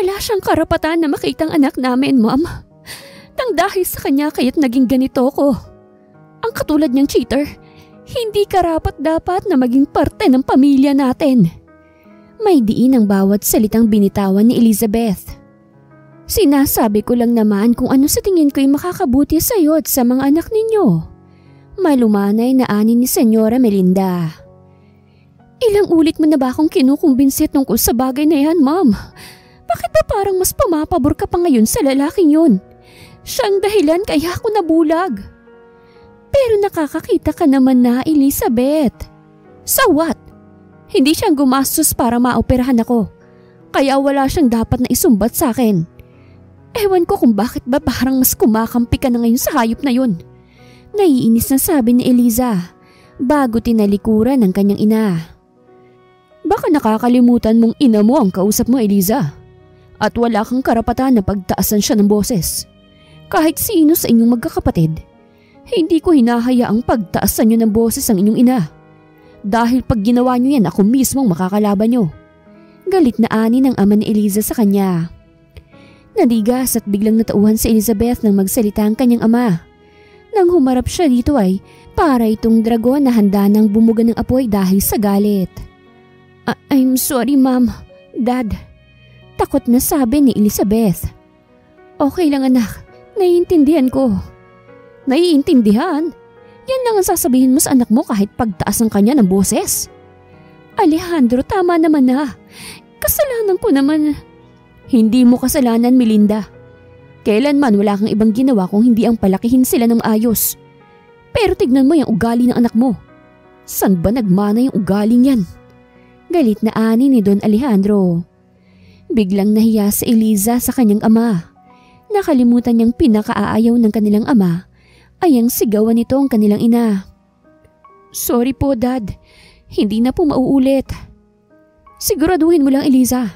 Wala siyang karapatan na makitang anak namin, Ma'am. Nang dahil sa kanya kaya't naging ganito ko. Ang katulad niyang cheater, hindi karapat-dapat na maging parte ng pamilya natin. May diin ang bawat salitang binitawan ni Elizabeth. Sinasabi ko lang naman kung ano sa tingin ko'y makakabuti sa iyo at sa mga anak ninyo. Malumanay na ani ni Senyora Melinda. Ilang ulit mo na ba akong kinukumbinsi tungkol sa bagay na yan, Ma'am? Bakit ba parang mas pumapabor ka pa ngayon sa lalaking yun? Siyang dahilan kaya ako nabulag. Pero nakakakita ka naman na, Elizabeth. So what? Hindi siyang gumastos para maoperahan ako. Kaya wala siyang dapat na isumbat sa akin. Ewan ko kung bakit ba parang mas kumakampi ka na ngayon sa hayop na yun. Naiinis na sabi ni Eliza bago tinalikuran ng kanyang ina. Baka nakakalimutan mong ina mo ang kausap mo, Eliza. At wala kang karapatan na pagtaasan siya ng boses. Kahit sino sa inyong magkakapatid, hindi ko hinahayaang pagtaasan niyo ng boses ang inyong ina. Dahil pag ginawa niyo yan, ako mismo ang makakalaban niyo. Galit na ani ng ama ni Eliza sa kanya. Nadigas at biglang natauhan si Elizabeth nang magsalita ang kanyang ama. Nang humarap siya dito ay para itong dragon na handa nang bumuga ng apoy dahil sa galit. I'm sorry, Ma'am. Dad. Takot na sabi ni Elizabeth. Okay lang, anak. Naiintindihan ko. Naiintindihan? Yan lang ang sasabihin mo sa anak mo kahit pagtaas ang kanya ng boses. Alejandro, tama naman na. Kasalanan ko naman. Hindi mo kasalanan, Melinda. Kailanman wala kang ibang ginawa kung hindi ang palakihin sila ng maayos. Pero tignan mo yung ugali ng anak mo. San ba nagmana yung ugaling yan? Galit na ani ni Don Alejandro. Biglang nahiya si Eliza sa kanyang ama. Nakalimutan niyang pinakaaayaw ng kanilang ama ay ang sigawan nito ang kanilang ina. Sorry po, Dad. Hindi na po mauulit. Siguraduhin mo lang, Eliza.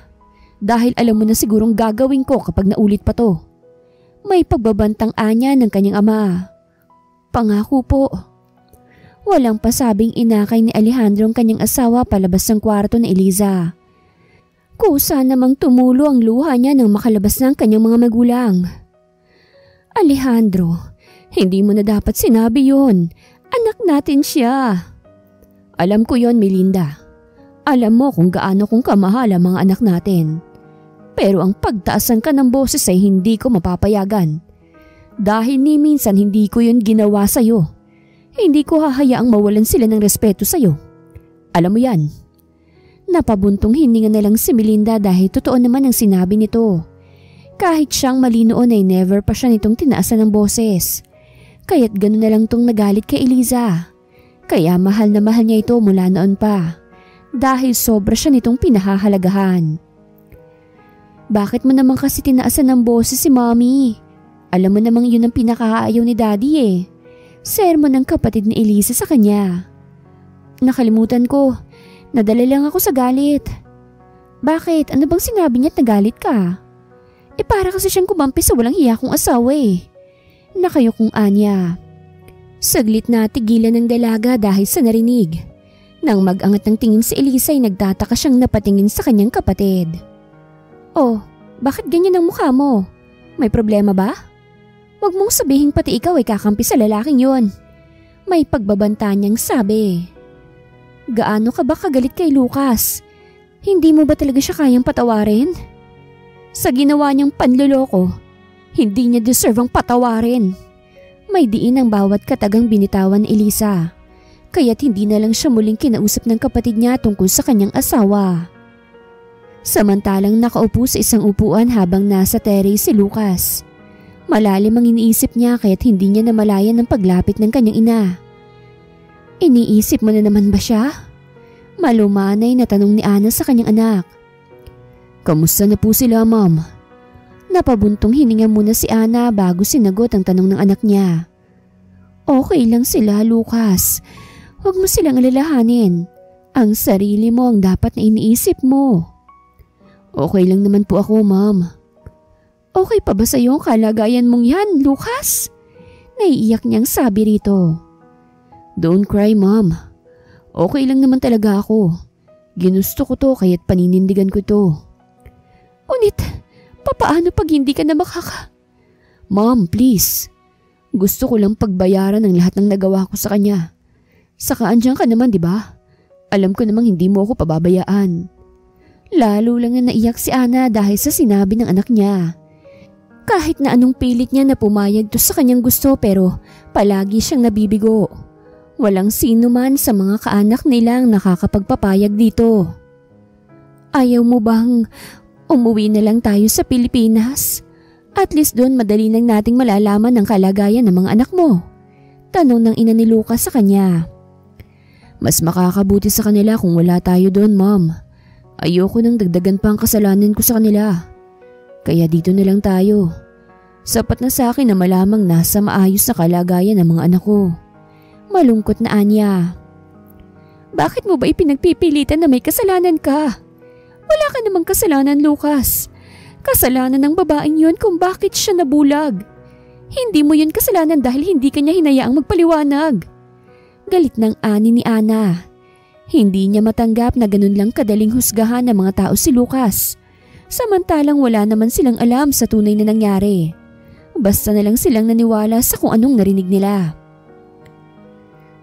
Dahil alam mo na sigurong gagawin ko kapag naulit pa to. May pagbabantang anya ng kanyang ama. Pangako po. Walang pasabing inakay ni Alejandro ang kanyang asawa palabas ng kwarto ni Eliza. Kusa namang tumulo ang luha niya nang makalabas ng kanyang mga magulang. Alejandro, hindi mo na dapat sinabi yun. Anak natin siya. Alam ko yon, Melinda. Alam mo kung gaano kong kamahal ang mga anak natin. Pero ang pagtaasan ka ng boses ay hindi ko mapapayagan. Dahil ni minsan hindi ko yun ginawa sa'yo. Hindi ko hahayaang mawalan sila ng respeto sa'yo. Alam mo yan. Napabuntong hininga na lang si Melinda dahil totoo naman ang sinabi nito. Kahit siyang mali noon ay never pa siya nitong tinaasan ng boses. Kaya't gano'n na lang tong nagalit kay Eliza. Kaya mahal na mahal niya ito mula noon pa. Dahil sobra siya nitong pinahahalagahan. Bakit mo naman kasi tinaasan ng boses si Mommy? Alam mo namang yun ang pinakaayaw ni Daddy eh. Sermon ng kapatid ni Eliza sa kanya. Nakalimutan ko. Nadala lang ako sa galit. Bakit? Ano bang sinabi niya at nagalit ka? Para kasi siyang kumampi sa walang hiya kong asawa eh. Nakayo kong anya. Saglit na tigilan ng dalaga dahil sa narinig. Nang mag-angat ng tingin si Eliza ay nagtataka siyang napatingin sa kanyang kapatid. Oh, bakit ganyan ang mukha mo? May problema ba? Huwag mong sabihin pati ikaw ay kakampi sa lalaking yon. May pagbabanta niyang sabi. Gaano ka ba kagalit kay Lucas? Hindi mo ba talaga siya kayang patawarin? Sa ginawa niyang panloloko, hindi niya deserve ang patawarin. May diin ang bawat katagang binitawan ni Eliza. Kaya't hindi na lang siya muling kinausap ng kapatid niya tungkol sa kanyang asawa. Samantalang nakaupo sa isang upuan habang nasa terrace si Lucas. Malalim ang iniisip niya kaya't hindi niya namalayan ng paglapit ng kanyang ina. Iniisip mo na naman ba siya? Malumanay na tanong ni Ana sa kanyang anak. Kamusta na po sila, Ma'am? Napabuntong hininga muna si Ana bago sinagot ang tanong ng anak niya. Okay lang sila, Lucas. Huwag mo silang alalahanin. Ang sarili mo ang dapat na iniisip mo. Okay lang naman po ako, Ma'am. Okay pa ba sa iyo ang kalagayan mong yan, Lucas? Naiiyak niyang sabi rito. Don't cry, Ma'am. Okay lang naman talaga ako. Ginusto ko to kaya't paninindigan ko to. Ngunit, Papaano pag hindi ka na Mom, please. Gusto ko lang pagbayaran ng lahat ng nagawa ko sa kanya. Saka andyan ka naman, di ba? Alam ko namang hindi mo ako pababayaan. Lalo lang na naiyak si Ana dahil sa sinabi ng anak niya. Kahit na anong pilit niya na pumayag to sa kanyang gusto pero palagi siyang nabibigo. Walang sino man sa mga kaanak nilang nakakapagpapayag dito. Ayaw mo bang umuwi na lang tayo sa Pilipinas? At least doon madali nang nating malalaman ang kalagayan ng mga anak mo. Tanong ng ina ni Lucas sa kanya. Mas makakabuti sa kanila kung wala tayo doon, Mom. Ayoko nang dagdagan pa ang kasalanan ko sa kanila. Kaya dito na lang tayo. Sapat na sa akin na malamang nasa maayos na kalagayan ng mga anak ko. Malungkot na anya. Bakit mo ba ipinagpipilitan na may kasalanan ka? Wala ka namang kasalanan, Lucas. Kasalanan ng babaeng yun kung bakit siya nabulag. Hindi mo yun kasalanan dahil hindi ka niya hinayaang magpaliwanag. Galit ng ani ni Ana. Hindi niya matanggap na ganun lang kadaling husgahan ng mga tao si Lucas. Samantalang wala naman silang alam sa tunay na nangyari. Basta na lang silang naniwala sa kung anong narinig nila.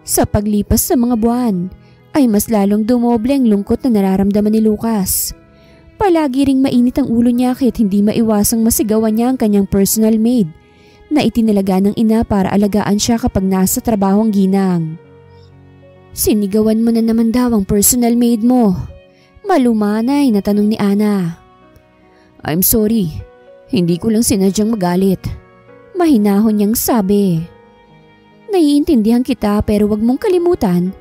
Sa paglipas sa mga buwan, ay mas lalong dumoble ang lungkot na nararamdaman ni Lucas. Palagi ring mainit ang ulo niya kahit hindi maiwasang masigawan niya ang kanyang personal maid na itinalaga ng ina para alagaan siya kapag nasa trabaho ang ginang. Sinigawan mo na naman daw ang personal maid mo. Malumanay na tanong ni Ana. I'm sorry, hindi ko lang sinadyang magalit. Mahinahon niyang sabi. Naiintindihan kita pero wag mong kalimutan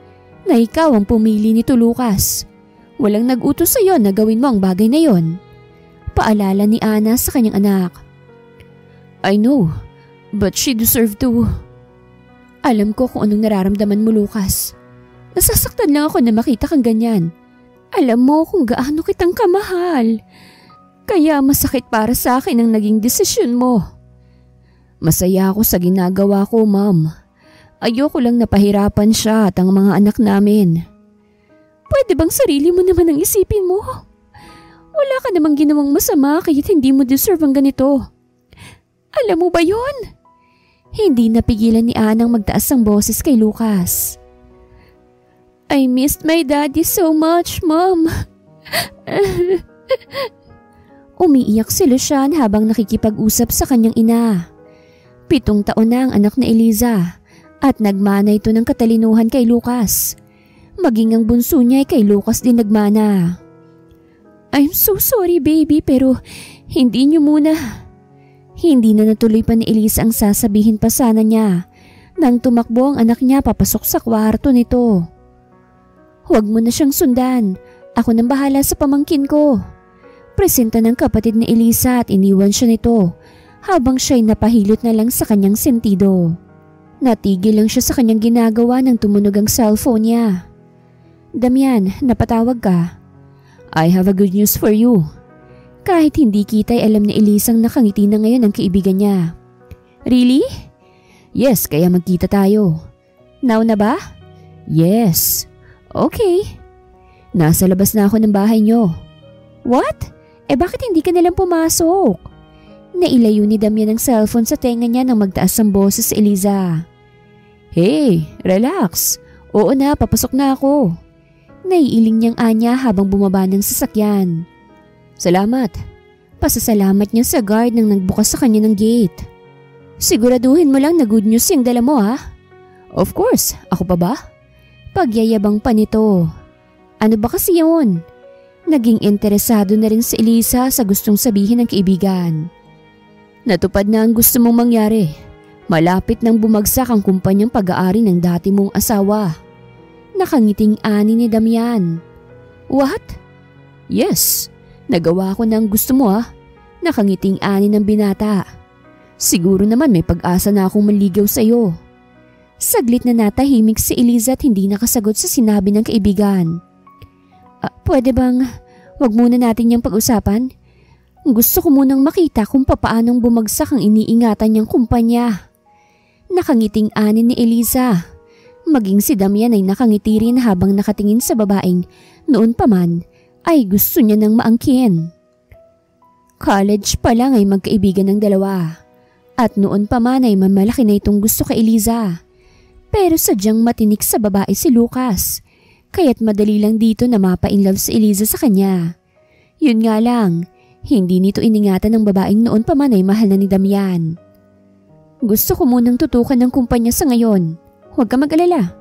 na ikaw ang pumili nito, Lucas. Walang nag-utos sa iyo na gawin mo ang bagay na yon. Paalala ni Ana sa kanyang anak. I know, but she deserved to. Alam ko kung anong nararamdaman mo, Lucas. Nasasaktan lang ako na makita kang ganyan. Alam mo kung gaano kitang kamahal. Kaya masakit para sa akin ang naging desisyon mo. Masaya ako sa ginagawa ko, Mom. Ayoko lang napahirapan siya at ang mga anak namin. Pwede bang sarili mo naman ang isipin mo? Wala ka namang ginawang masama kaya't hindi mo deserve ang ganito. Alam mo ba yon? Hindi napigilan ni Anang magtaas ang boses kay Lucas. I missed my daddy so much, Mom. Umiiyak si Lucian habang nakikipag-usap sa kanyang ina. 7 taon na ang anak na Eliza at nagmana ito ng katalinuhan kay Lucas. Maging ang bunso niya ay kay Lucas din nagmana. I'm so sorry, baby, pero hindi niyo muna. Hindi na natuloy pa ni Elisa ang sasabihin pa sana niya nang tumakbo ang anak niya papasok sa kwarto nito. Huwag mo na siyang sundan. Ako nang bahala sa pamangkin ko. Presenta ng kapatid ni Elisa at iniwan siya nito habang siya'y napahilot na lang sa kanyang sentido. Natigil lang siya sa kanyang ginagawa nang tumunog ang cellphone niya. Damian, napatawag ka. I have a good news for you. Kahit hindi kita'y alam ni Elisang nakangiti na ngayon ang kaibigan niya. Really? Yes, kaya magkita tayo. Now na ba? Yes. Okay. Nasa labas na ako ng bahay niyo. What? Bakit hindi ka nalang pumasok? Nailayo ni Damian ang cellphone sa tenga niya nang magtaas ang boses sa Eliza. Hey, relax. Oo na, papasok na ako. Naiiling niyang anya habang bumaba ng sasakyan. Salamat. Pasasalamat niya sa guard nang nagbukas sa kanya ng gate. Siguraduhin mo lang na good news yung dala mo, ha? Of course, ako pa ba? Pagyayabang pa nito. Ano ba kasi yun? Naging interesado na rin si Elisa sa gustong sabihin ng kaibigan. Natupad na ang gusto mong mangyari. Malapit nang bumagsak ang kumpanyang pag-aari ng dati mong asawa. Nakangiting ani ni Damian. What? Yes, nagawa ko na ang gusto mo, ha? Nakangiting ani ng binata. Siguro naman may pag-asa na akong manligaw sa iyo. Saglit na natahimik si Eliza at hindi nakasagot sa sinabi ng kaibigan. Pwede bang wag muna natin niyang pag-usapan? Gusto ko munang makita kung papaanong bumagsak ang iniingatan niyang kumpanya. Nakangiting ani ni Eliza. Maging si Damian ay nakangiti rin habang nakatingin sa babaeng noon pa man ay gusto niya nang maangkin. College pa lang ay magkaibigan ng dalawa. At noon pa man ay mamalaki na itong gusto kay Eliza. Pero sadyang matinik sa babae si Lucas. Kaya't madali lang dito na mapa-inlove si Eliza sa kanya. Yun nga lang, hindi nito iningatan ng babaeng noon pa man ay mahal na ni Damian. Gusto ko munang tutukan ng kumpanya sa ngayon. Huwag ka mag-alala.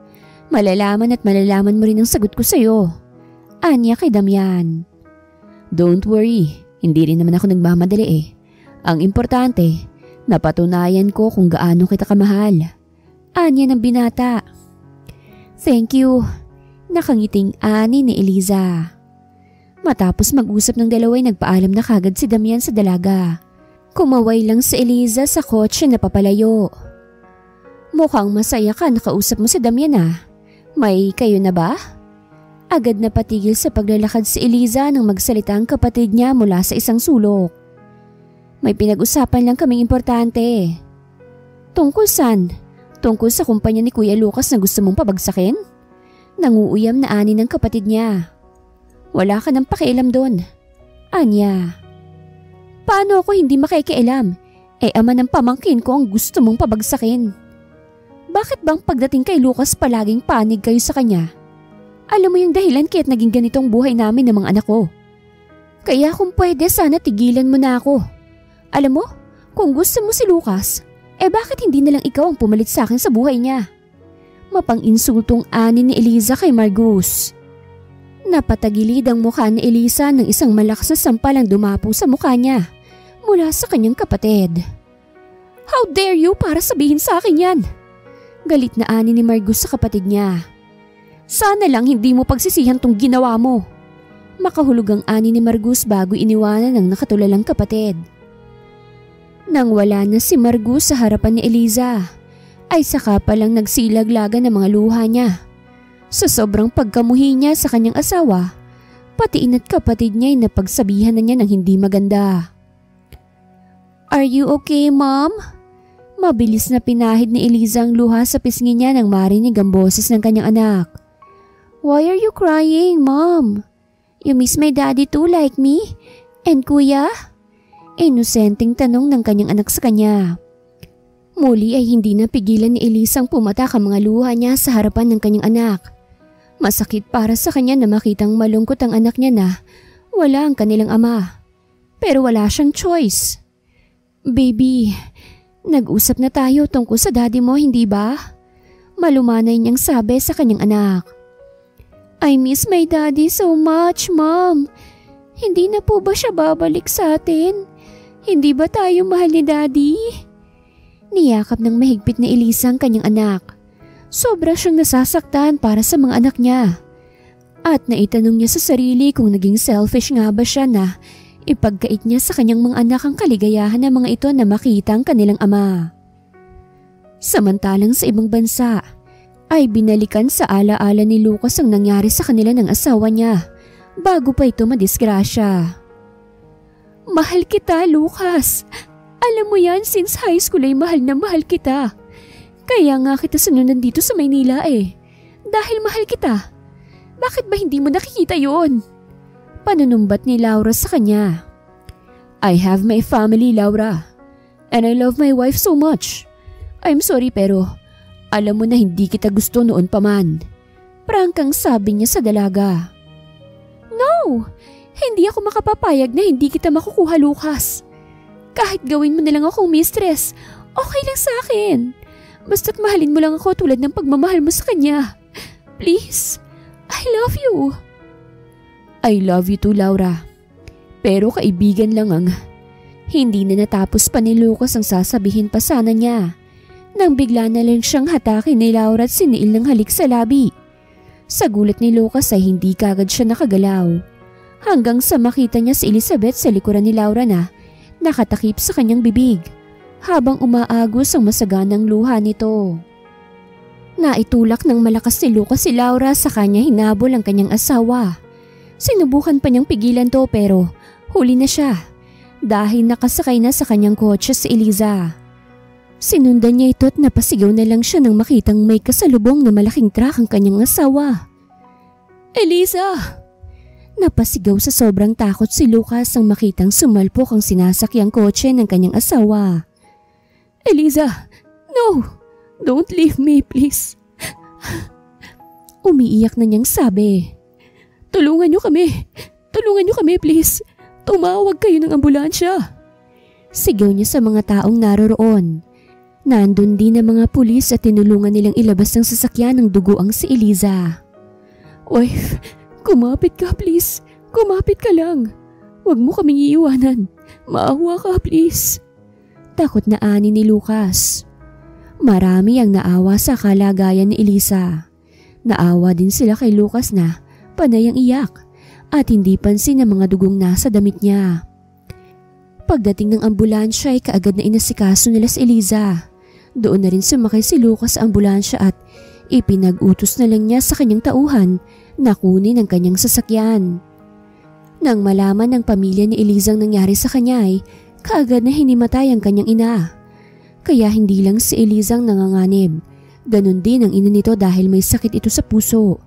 Malalaman at malalaman mo rin ang sagot ko sa'yo. Anya kay Damian. Don't worry, hindi rin naman ako nagmamadali eh. Ang importante, napatunayan ko kung gaano kita kamahal. Anya ng binata. Thank you. Nakangiting ani ni Eliza. Matapos mag-usap ng dalawa ay nagpaalam na kagad si Damian sa dalaga. Kumaway lang si Eliza sa kotse na papalayo. Mukhang masaya ka nakausap mo si Damian ah. May kayo na ba? Agad na patigil sa paglalakad si Eliza nang magsalita ang kapatid niya mula sa isang sulok. May pinag-usapan lang kaming importante. Tungkol saan? Tungkol sa kumpanya ni Kuya Lucas na gusto mong pabagsakin? Nanguuyam na ani ng kapatid niya. Wala ka nang pakialam doon. Anya. Paano ako hindi makikialam? Ama ng pamangkin ko ang gusto mong pabagsakin. Bakit bang pagdating kay Lucas palaging panig kayo sa kanya? Alam mo yung dahilan kaya't naging ganitong buhay namin ng mga anak ko. Kaya kung pwede sana tigilan mo na ako. Alam mo, kung gusto mo si Lucas, bakit hindi na lang ikaw ang pumalit sa akin sa buhay niya? Mapang-insultong ani ni Eliza kay Margus. Napatagilid ang mukha ni Eliza ng isang malakas na sampalang dumapo sa mukha niya mula sa kanyang kapatid. How dare you para sabihin sa akin yan? Galit na ani ni Margus sa kapatid niya. Sana lang hindi mo pagsisihan tong ginawa mo. Makahulog ang ani ni Margus bago iniwanan ng nakatulalang kapatid. Nang wala na si Margus sa harapan ni Eliza, ay saka palang nagsilaglagan ng mga luha niya. Sa sobrang pagkamuhi niya sa kanyang asawa, pati ina't kapatid niya ay napagsabihan na niya ng hindi maganda. Are you okay, Mom? Mabilis na pinahid ni Eliza ang luha sa pisngi niya nang marinig ang boses ng kanyang anak. Why are you crying, Mom? You miss my daddy too like me? And Kuya? Inosenteng tanong ng kanyang anak sa kanya. Muli ay hindi napigilan ni Eliza ang pumatak ang mga luha niya sa harapan ng kanyang anak. Masakit para sa kanya na makitang malungkot ang anak niya na wala ang kanilang ama. Pero wala siyang choice. Baby, nag-usap na tayo tungkol sa daddy mo, hindi ba? Malumanay niyang sabi sa kanyang anak. I miss my daddy so much, Mom. Hindi na po ba siya babalik sa atin? Hindi ba tayo mahal ni daddy? Niyakap ng mahigpit ni Eliza ang kanyang anak. Sobra siyang nasasaktan para sa mga anak niya. At naitanong niya sa sarili kung naging selfish nga ba siya na ipagkait niya sa kanyang mga anak ang kaligayahan ng mga ito na makita ang kanilang ama. Samantalang sa ibang bansa, ay binalikan sa alaala ni Lucas ang nangyari sa kanila ng asawa niya bago pa ito madisgrasya. Mahal kita, Lucas. Alam mo yan, since high school ay mahal na mahal kita. Kaya nga kita sunundan dito sa Maynila eh. Dahil mahal kita. Bakit ba hindi mo nakikita yon? Panunumbat ni Laura sa kanya. I have my family, Laura. And I love my wife so much. I'm sorry pero alam mo na hindi kita gusto noon pa man. Prangkang sabi niya sa dalaga. No! Hindi ako makapapayag na hindi kita makukuha, Lucas. Kahit gawin mo na lang akong mistress, okay lang sa akin. Basta't mahalin mo lang ako tulad ng pagmamahal mo sa kanya. Please, I love you. I love you too, Laura. Pero kaibigan lang ang... Hindi na natapos pa ni Lucas ang sasabihin pa sana niya. Nang bigla na lang siyang hatakin ni Laura at siniil ng halik sa labi. Sa gulat ni Lucas ay hindi kagad siya nakagalaw. Hanggang sa makita niya si Elizabeth sa likuran ni Laura na nakatakip sa kanyang bibig habang umaagos ang masaganang luha nito. Naitulak ng malakas ni Lucas si Laura sa kanya hinabol ang kanyang asawa. Sinubukan pa niyang pigilan to pero huli na siya dahil nakasakay na sa kanyang kotse si Eliza. Sinundan niya ito at napasigaw na lang siya nang makitang may kasalubong na malaking truck ang kanyang asawa. Eliza! Napasigaw sa sobrang takot si Lucas nang makitang sumalpok ang sinasakyang kotse ng kanyang asawa. Eliza, no! Don't leave me, please. Umiiyak na niyang sabi. Tulungan niyo kami! Tulungan niyo kami, please! Tumawag kayo ng ambulansya! Sigaw niya sa mga taong naroroon. Nandun din ang mga pulis at tinulungan nilang ilabas ng sasakyan ng duguang si Eliza. Wife, kumapit ka please. Kumapit ka lang. Huwag mo kaming iiwanan. Maawa ka please. Takot na ani ni Lucas. Marami ang naawa sa kalagayan ni Eliza. Naawa din sila kay Lucas na panay ang iyak at hindi pansin ang mga dugong nasa damit niya. Pagdating ng ambulansya ay kaagad na inasikaso nila si Eliza. Doon na rin sumakay si Lucas sa ambulansya at ipinag-utos na lang niya sa kanyang tauhan na kunin ang kanyang sasakyan. Nang malaman ng pamilya ni Eliza ang nangyari sa kanya ay kaagad na hinimatay ang kanyang ina. Kaya hindi lang si Eliza ang nanganganib, ganun din ang ina nito dahil may sakit ito sa puso.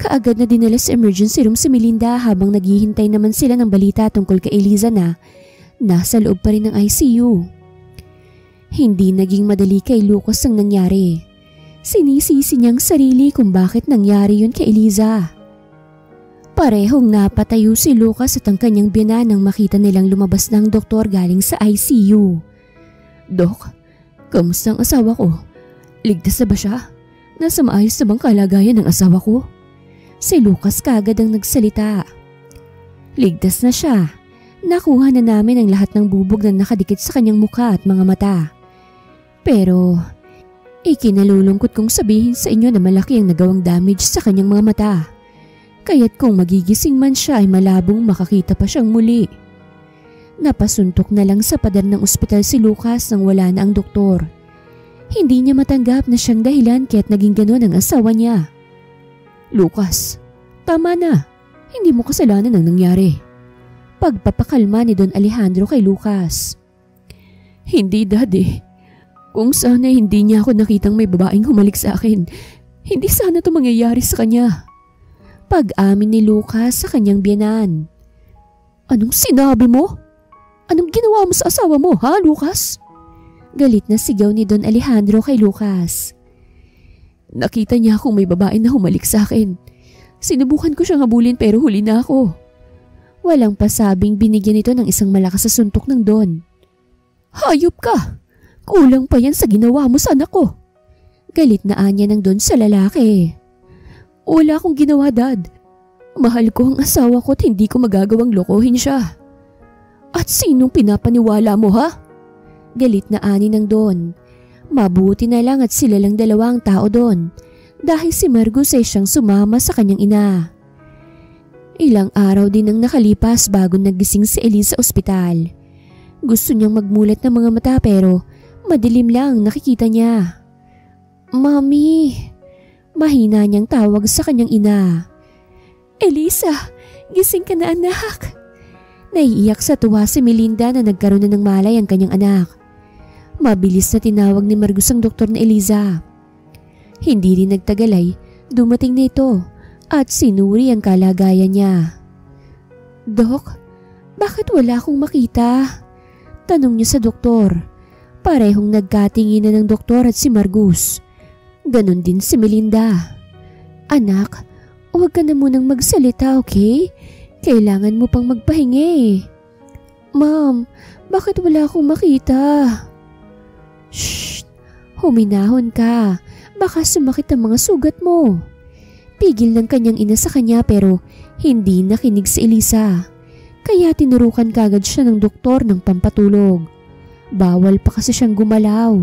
Kaagad na dinala sa emergency room si Melinda habang naghihintay naman sila ng balita tungkol kay Eliza na nasa loob pa rin ng ICU. Hindi naging madali kay Lucas ang nangyari. Sinisisi niyang sarili kung bakit nangyari yun kay Eliza. Parehong napatayo si Lucas at ang kanyang biyanan nang makita nilang lumabas na ang doktor galing sa ICU. Dok, kamusta ang asawa ko? Ligtas na ba siya? Nasa maayos na bang kalagayan ng asawa ko? Si Lucas kagad ang nagsalita. Ligtas na siya. Nakuha na namin ang lahat ng bubog na nakadikit sa kanyang mukha at mga mata. Pero ikinalulungkot kong sabihin sa inyo na malaki ang nagawang damage sa kanyang mga mata. Kaya't kung magigising man siya ay malabong makakita pa siyang muli. Napasuntok na lang sa pader ng ospital si Lucas nang wala na ang doktor. Hindi niya matanggap na siyang dahilan kaya't naging gano'n ang asawa niya. Lucas, tama na. Hindi mo kasalanan ang nangyari. Pagpapakalma ni Don Alejandro kay Lucas. Hindi, Daddy. Kung sana hindi niya ako nakitang may babaeng humalik sa akin, hindi sana ito mangyayari sa kanya. Pag-amin ni Lucas sa kanyang biyanan. Anong sinabi mo? Anong ginawa mo sa asawa mo, ha, Lucas? Galit na sigaw ni Don Alejandro kay Lucas. Nakita niya akong may babae na humalik sa akin. Sinubukan ko siyang habulin pero huli na ako. Walang pasabing binigyan ito ng isang malakas na suntok ng Don. Hayop ka! Kulang pa yan sa ginawa mo sa anak ko. Galit na anya ng Don sa lalaki. Wala akong ginawa, Dad. Mahal ko ang asawa ko at hindi ko magagawang lokohin siya. At sinong pinapaniwala mo, ha? Galit na ani ng Don. Mabuti na lang at sila lang dalawa ang tao doon dahil si Margus ay siyang sumama sa kanyang ina. Ilang araw din ang nakalipas bago nagising si Elise sa ospital. Gusto niyang magmulat ng mga mata pero madilim lang nakikita niya. Mami! Mahina niyang tawag sa kanyang ina. Elisa, gising ka na anak. Naiiyak sa tuwa si Melinda na nagkaroon na ng malay ang kanyang anak. Mabilis na tinawag ni Margus ang doktor na Eliza. Hindi rin nagtagalay, dumating na ito at sinuri ang kalagayan niya. Dok, bakit wala akong makita? Tanong niya sa doktor. Parehong nagkatinginan ng doktor at si Margus. Ganon din si Melinda. Anak, huwag ka na munang magsalita, okay? Kailangan mo pang magpahinga. Ma'am, bakit wala akong makita? Shh! Huminahon ka. Baka sumakit ang mga sugat mo. Pigil ng kanyang ina sa kanya pero hindi nakinig si Elisa. Kaya tinurukan kagad siya ng doktor ng pampatulog. Bawal pa kasi siyang gumalaw.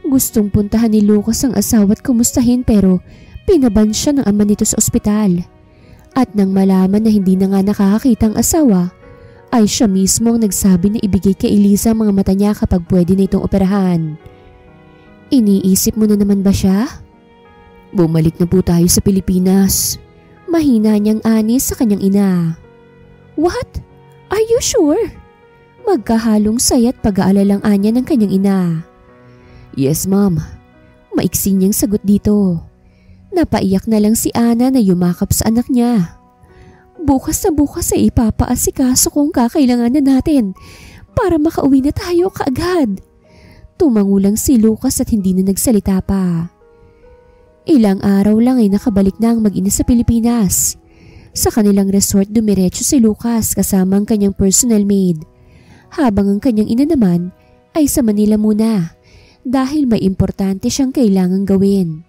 Gustong puntahan ni Lucas ang asawa at kumustahin pero pinaban siya ng ama nito sa ospital. At nang malaman na hindi na nga nakakakita ang asawa, ay siya mismo ang nagsabi na ibigay kay Elisa ang mga mata niya kapag pwede na itong operahan. Iniisip mo na naman ba siya? Bumalik na po tayo sa Pilipinas. Mahina niyang ani sa kanyang ina. What? Are you sure? Magkahalong saya at pag-aalalang anya ng kanyang ina. Yes, Ma'am. Maiksi niyang sagot dito. Napaiyak na lang si Ana na yumakap sa anak niya. Bukas na bukas ay ipapaasikaso kung kakailanganan natin para makauwi na tayo kaagad. Tumangulang si Lucas at hindi na nagsalita pa. Ilang araw lang ay nakabalik na ang mag-ina sa Pilipinas. Sa kanilang resort dumiretso si Lucas kasama ang kanyang personal maid, habang ang kanyang ina naman ay sa Manila muna dahil may importante siyang kailangang gawin.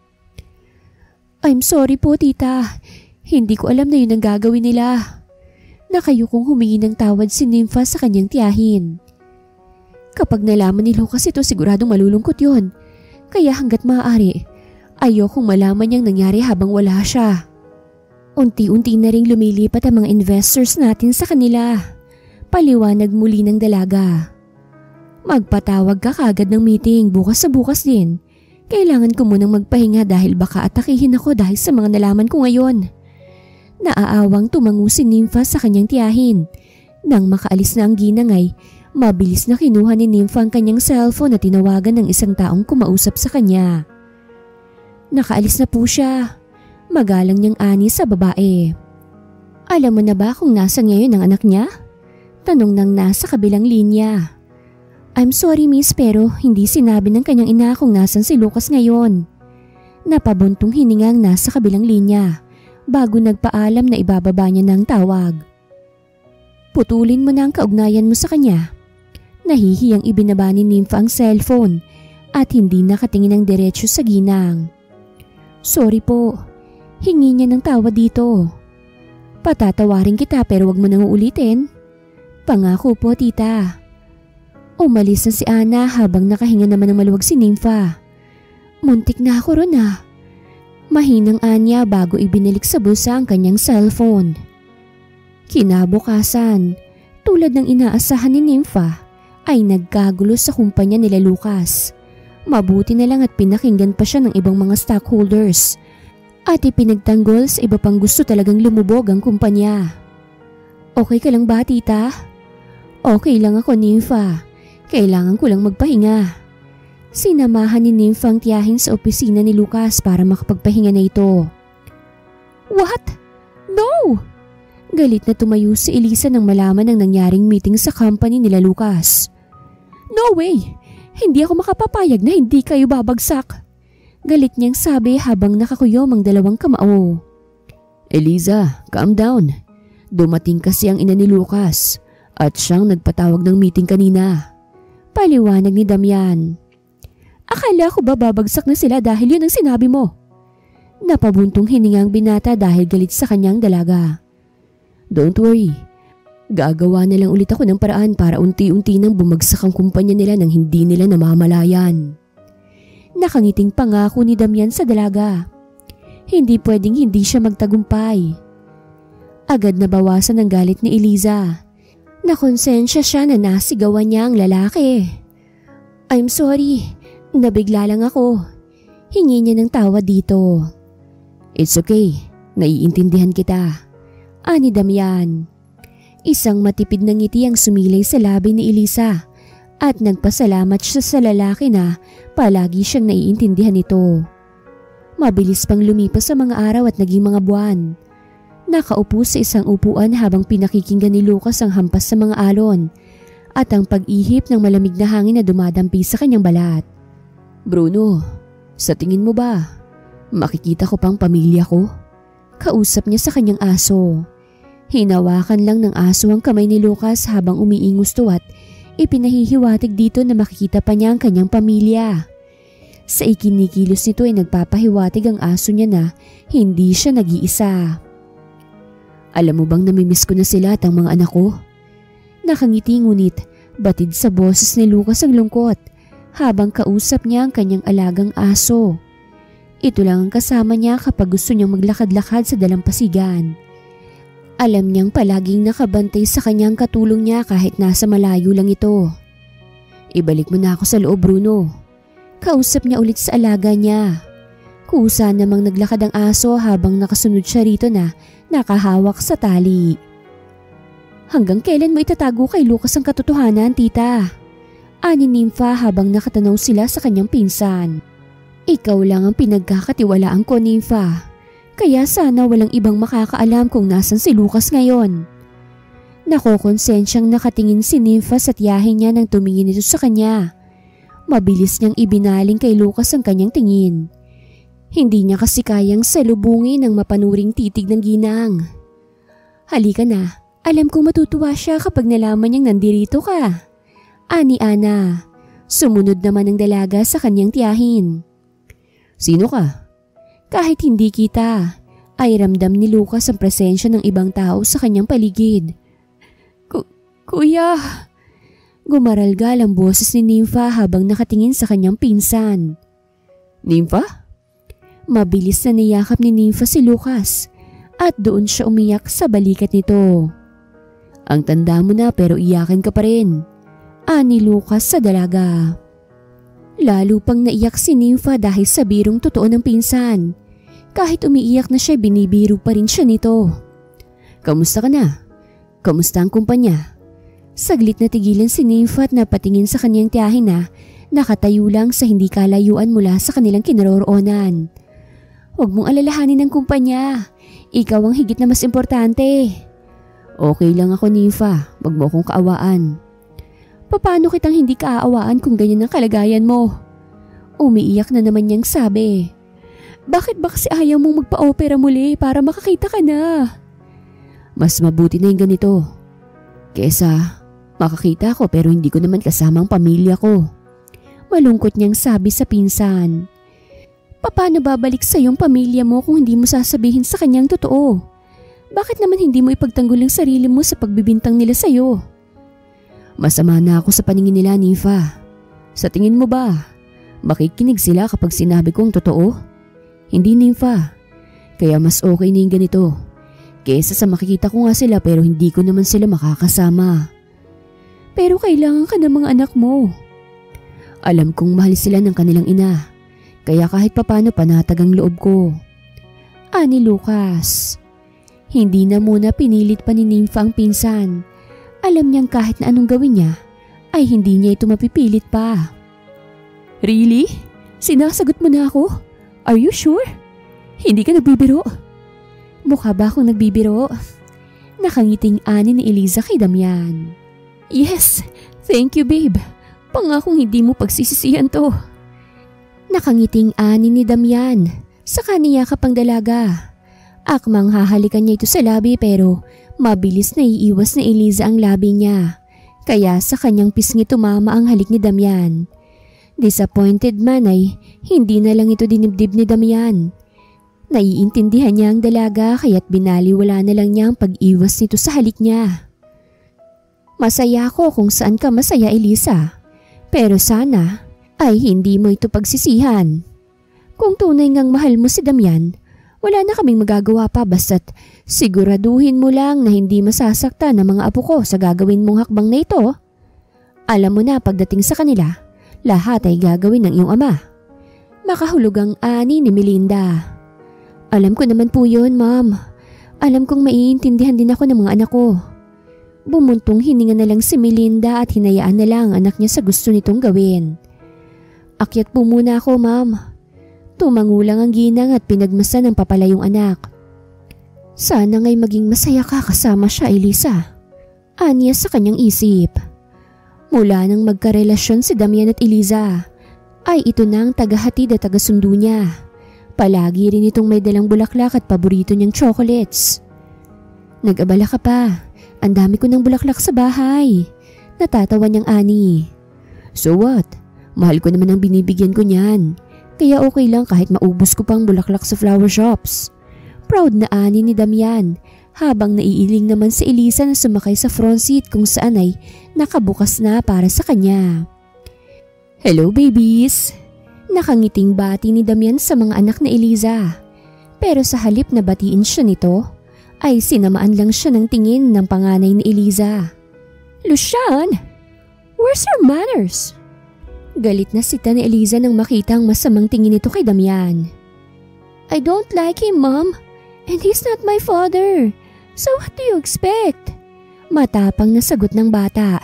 I'm sorry po tita, hindi ko alam na yun ang gagawin nila. Nakayukong humingi ng tawad si Nympha sa kanyang tiyahin. Kapag nalaman ni Lucas ito, siguradong malulungkot yun. Kaya hanggat maaari, ayokong malaman niyang nangyari habang wala siya. Unti-unti na ring lumilipat ang mga investors natin sa kanila. Paliwanag muli ng dalaga. Magpatawag ka kagad ng meeting bukas sa bukas din. Kailangan ko munang magpahinga dahil baka atakihin ako dahil sa mga nalaman ko ngayon. Naaawang tumango si Nympha sa kanyang tiyahin. Nang makaalis na ang ginang ay mabilis na kinuha ni Nympha ang kanyang cellphone at tinawagan ng isang taong kumausap sa kanya. Nakaalis na po siya. Magalang niyang ani sa babae. Alam mo na ba kung nasan ngayon ang anak niya? Tanong ng nasa kabilang linya. I'm sorry miss pero hindi sinabi ng kanyang ina kung nasan si Lucas ngayon. Napabuntong hininga ang nasa kabilang linya bago nagpaalam na ibababa niya ng tawag. Putulin mo na ang kaugnayan mo sa kanya. Nahihiyang ibinaba ni Nympha ang cellphone at hindi nakatingin ng diretsyo sa ginang. Sorry po, hingi niya ng tawad dito. Patatawarin kita pero wag mo nang uulitin. Pangako po tita. Umalis na si Ana habang nakahinga naman ng maluwag si Nympha. Muntik na ako ron ah. Mahinang anya bago ibinalik sa bulsa ang kanyang cellphone. Kinabukasan, tulad ng inaasahan ni Nympha, ay nagkagulo sa kumpanya nila Lucas. Mabuti na lang at pinakinggan pa siya ng ibang mga stockholders at ipinagtanggol sa iba pang gusto talagang lumubog ang kumpanya. Okay ka lang ba tita? Okay lang ako Nympha. Kailangan ko lang magpahinga. Sinamahan ni Nympha ang tiyahin sa opisina ni Lucas para makapagpahinga na ito. What? No! Galit na tumayo si Elisa nang malaman ang nangyaring meeting sa company nila Lucas. No way! Hindi ako makapapayag na hindi kayo babagsak. Galit niyang sabi habang nakakuyom ang dalawang kamao. Eliza, calm down. Dumating kasi ang ina ni Lucas at siyang nagpatawag ng meeting kanina. Paliwanag ni Damian. Akala ko ba babagsak na sila dahil yun ang sinabi mo? Napabuntong hininga ang binata dahil galit sa kanyang dalaga. Don't worry. Gagawa na lang ulit ako ng paraan para unti-unti nang bumagsak ang kumpanya nila nang hindi nila namamalayan. Nakangiting pangako ni Damian sa dalaga. Hindi pwedeng hindi siya magtagumpay. Agad na bawasan ang galit ni Eliza. Nakonsensya siya na nasigawan niya ang lalaki. I'm sorry, nabigla lang ako. Hingi niya ng tawad dito. It's okay, naiintindihan kita. Ani Damian. Isang matipid na ngiti ang sumilay sa labi ni Elisa at nagpasalamat siya sa lalaki na palagi siyang naiintindihan nito. Mabilis pang lumipas sa mga araw at naging mga buwan. Nakaupo sa isang upuan habang pinakikinggan ni Lucas ang hampas sa mga alon at ang pag-ihip ng malamig na hangin na dumadampi sa kanyang balat. Bruno, sa tingin mo ba, makikita ko pang pamilya ko? Kausap niya sa kanyang aso. Hinawakan lang ng aso ang kamay ni Lucas habang umiingusto at ipinahihiwatig dito na makikita pa niya ang kanyang pamilya. Sa ikinikilos nito ay nagpapahiwatig ang aso niya na hindi siya nag-iisa. Alam mo bang namimiss ko na sila at ang mga anak ko? Nakangiti ngunit batid sa boses ni Lucas ang lungkot habang kausap niya ang kanyang alagang aso. Ito lang ang kasama niya kapag gusto niyang maglakad-lakad sa dalampasigan. Alam niyang palaging nakabantay sa kanyang katulong niya kahit nasa malayo lang ito. Ibalik mo na ako sa loob, Bruno. Kausap niya ulit sa alaga niya. Kusa namang naglakad ang aso habang nakasunod siya rito na nakahawak sa tali. Hanggang kailan mo itatago kay Lucas ang katotohanan, tita? Ani Nympha habang nakatanaw sila sa kanyang pinsan. Ikaw lang ang pinagkakatiwalaan ko, Nympha. Kaya sana walang ibang makakaalam kung nasan si Lucas ngayon. Nakokonsensyang nakatingin si Nympha sa tiyahin niya nang tumingin ito sa kanya. Mabilis niyang ibinaling kay Lucas ang kanyang tingin. Hindi niya kasi kayang salubungin ang mapanuring titig ng ginang. Halika na, alam kong matutuwa siya kapag nalaman niyang nandirito ka. Ani Ana, sumunod naman ang dalaga sa kanyang tiyahin. Sino ka? Kahit hindi kita, ay ramdam ni Lucas ang presensya ng ibang tao sa kanyang paligid. Kuya! Gumaralgal ang boses ni Nympha habang nakatingin sa kanyang pinsan. Nympha? Mabilis na niyakap ni Nympha si Lucas at doon siya umiyak sa balikat nito. Ang tanda mo na pero iyakin ka pa rin, ani Lucas sa dalaga. Lalo pang naiyak si Nympha dahil sa birong totoo ng pinsan. Kahit umiiyak na siya, binibiro pa rin siya nito. Kamusta ka na? Kamusta ang kumpanya? Saglit na tigilan si Nympha at napatingin sa kanyang tiyahin na nakatayo lang sa hindi kalayuan mula sa kanilang kinaroroonan. Huwag mong alalahanin ang kumpanya. Ikaw ang higit na mas importante. Okay lang ako, Nympha. Huwag mo akong kaawaan. Paano kitang hindi kaaawaan kung ganyan ang kalagayan mo? Umiiyak na naman niyang sabi. Bakit ba kasi ayaw mong magpa-opera muli para makakita ka na? Mas mabuti na yung ganito. Kesa makakita ko pero hindi ko naman kasama ang pamilya ko. Malungkot niyang sabi sa pinsan. Paano babalik sa iyong pamilya mo kung hindi mo sasabihin sa kanyang totoo? Bakit naman hindi mo ipagtanggol ang sarili mo sa pagbibintang nila sa iyo? Masama na ako sa paningin nila, Nympha. Sa tingin mo ba, makikinig sila kapag sinabi kong totoo? Hindi, Nympha. Kaya mas okay na yung ganito. Kesa sa makikita ko nga sila pero hindi ko naman sila makakasama. Pero kailangan ka ng mga anak mo. Alam kong mahal sila ng kanilang ina. Kaya kahit papano panatag ang loob ko. Ani Lucas. Hindi na muna pinilit pa ni Nympha ang pinsan. Alam niyang kahit na anong gawin niya, ay hindi niya ito mapipilit pa. Really? Sinasagot mo na ako? Are you sure? Hindi ka nagbibiro? Mukha ba akong nagbibiro? Nakangiting ani ni Eliza kay Damian. Yes, thank you babe. Pangakong hindi mo pagsisisihan to. Nakangiting ani ni Damian. Saka niyakap ang dalaga. Akmang hahalikan niya ito sa labi pero mabilis na iiwas na Eliza ang labi niya. Kaya sa kanyang pisngi tumama ang halik ni Damian. Disappointed man ay hindi na lang ito dinibdib ni Damian. Naiintindihan niya ang dalaga kaya't binaliwala na lang niya ang pag-iwas nito sa halik niya. Masaya ako kung saan ka masaya, Eliza. Pero sana ay hindi mo ito pagsisihan. Kung tunay ngang mahal mo si Damian, wala na kaming magagawa pa basta't siguraduhin mo lang na hindi masasaktan ng mga apo ko sa gagawin mong hakbang na ito. Alam mo na pagdating sa kanila, lahat ay gagawin ng iyong ama. Makahulog ang ani ni Melinda. Alam ko naman po yun, Ma'am. Alam kong maiintindihan din ako ng mga anak ko. Bumuntong hininga na lang si Melinda at hinayaan na lang ang anak niya sa gusto nitong gawin. Akyat po muna ako, Ma'am. Tumangulang ang ginang at pinagmasan ng papalayong anak. Sana nga'y maging masaya ka kasama siya, Eliza. Anya sa kanyang isip. Mula nang magkarelasyon si Damian at Eliza, ay ito na ang tagahatid at tagasundo niya. Palagi rin itong may dalang bulaklak at paborito niyang chocolates. Nag-abala ka pa. Ang dami ko ng bulaklak sa bahay. Natatawa niyang ani. So what? Mahal ko naman ang binibigyan ko niyan. Kaya okay lang kahit maubos ko pang bulaklak sa flower shops. Proud na ani ni Damian habang naiiling naman si Eliza na sumakay sa front seat kung saan ay nakabukas na para sa kanya. Hello babies! Nakangiting bati ni Damian sa mga anak na Eliza. Pero sa halip na batiin siya nito, ay sinamaan lang siya ng tingin ng panganay ni Eliza. Lucian! Where's your manners? Galit na sita ni Eliza nang makita ang masamang tingin nito kay Damian. I don't like him, Mom. And he's not my father. So what do you expect? Matapang na sagot ng bata.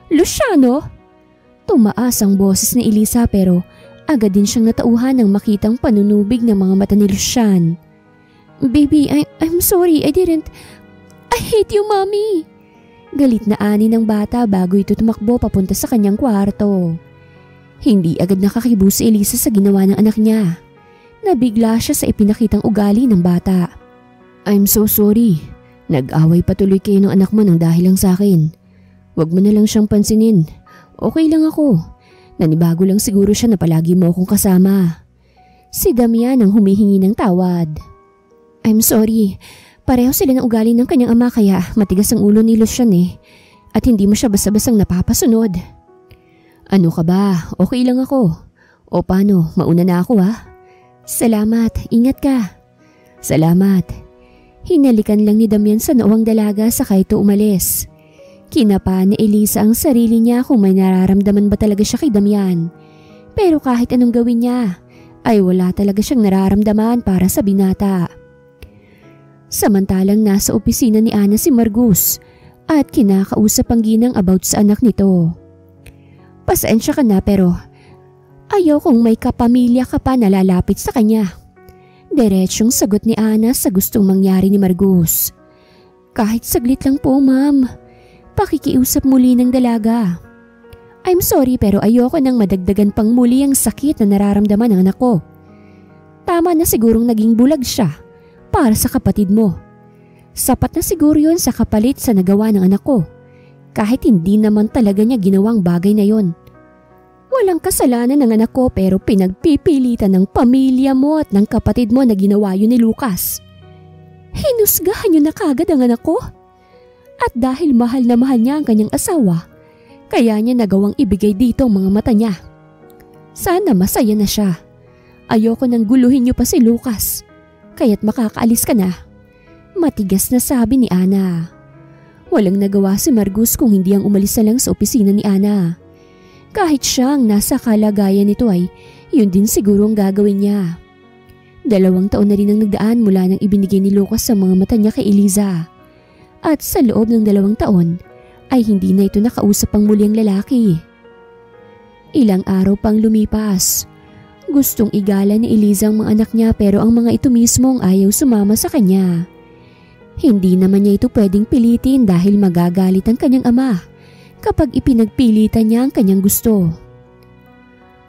Luciano? Tumaas ang boses ni Eliza pero agad din siyang natauhan nang makitang panunubig ng mga mata ni Lucian. Baby, I'm sorry, I hate you, Mommy. Galit na ani ng bata bago ito tumakbo papunta sa kanyang kwarto. Hindi agad nakakibo si Elisa sa ginawa ng anak niya. Nabigla siya sa ipinakitang ugali ng bata. I'm so sorry. Nag-away patuloy kayo ng anak mo nang dahil lang sa akin. Huwag mo na lang siyang pansinin. Okay lang ako. Nanibago lang siguro siya na palagi mo akong kasama. Si Damian ang humihingi ng tawad. I'm sorry. Pareho sila ng ugali ng kanyang ama kaya matigas ang ulo ni Lucian At hindi mo siya basta-basang napapasunod. Ano ka ba? Okay lang ako. O paano? Mauna na ako ha? Salamat. Ingat ka. Salamat. Hinalikan lang ni Damian sa noong dalaga saka ito umalis. Kinapa ni Elisa ang sarili niya kung may nararamdaman ba talaga siya kay Damian. Pero kahit anong gawin niya, ay wala talaga siyang nararamdaman para sa binata. Samantalang nasa opisina ni Ana si Margus at kinakausap ang ginang about sa anak nito. Pasensya ka na pero ayaw kong may kapamilya ka pa na lalapit sa kanya. Diretsyong sagot ni Ana sa gustong mangyari ni Margus. Kahit saglit lang po, ma'am. Pakikiusap muli ng dalaga. I'm sorry pero ayoko nang madagdagan pang muli ang sakit na nararamdaman ng anak ko. Tama na sigurong naging bulag siya para sa kapatid mo. Sapat na siguro yun sa kapalit sa nagawa ng anak ko. Kahit hindi naman talaga niya ginawang bagay na yon. Walang kasalanan ng anak ko pero pinagpipilitan ng pamilya mo at ng kapatid mo na ginawa yun ni Lucas. Hinusgahan niyo na kagad ang anak ko. At dahil mahal na mahal niya ang kanyang asawa, kaya niya nagawang ibigay dito ang mga mata niya. Sana masaya na siya. Ayoko nang guluhin niyo pa si Lucas. Kaya't makakaalis ka na. Matigas na sabi ni Ana. Walang nagawa si Margus kung hindi ang umalis na lang sa opisina ni Ana. Kahit siyang nasa kalagayan nito ay yun din siguro ang gagawin niya. 2 taon na rin ang nagdaan mula nang ibinigay ni Lucas sa mga mata niya kay Eliza. At sa loob ng 2 taon ay hindi na ito nakausap ang muli ang lalaki. Ilang araw pang lumipas. Gustong igala ni Eliza ang mga anak niya pero ang mga ito mismo ang ayaw sumama sa kanya. Hindi naman niya ito pwedeng pilitin dahil magagalit ang kanyang ama kapag ipinagpilitan niya ang kanyang gusto.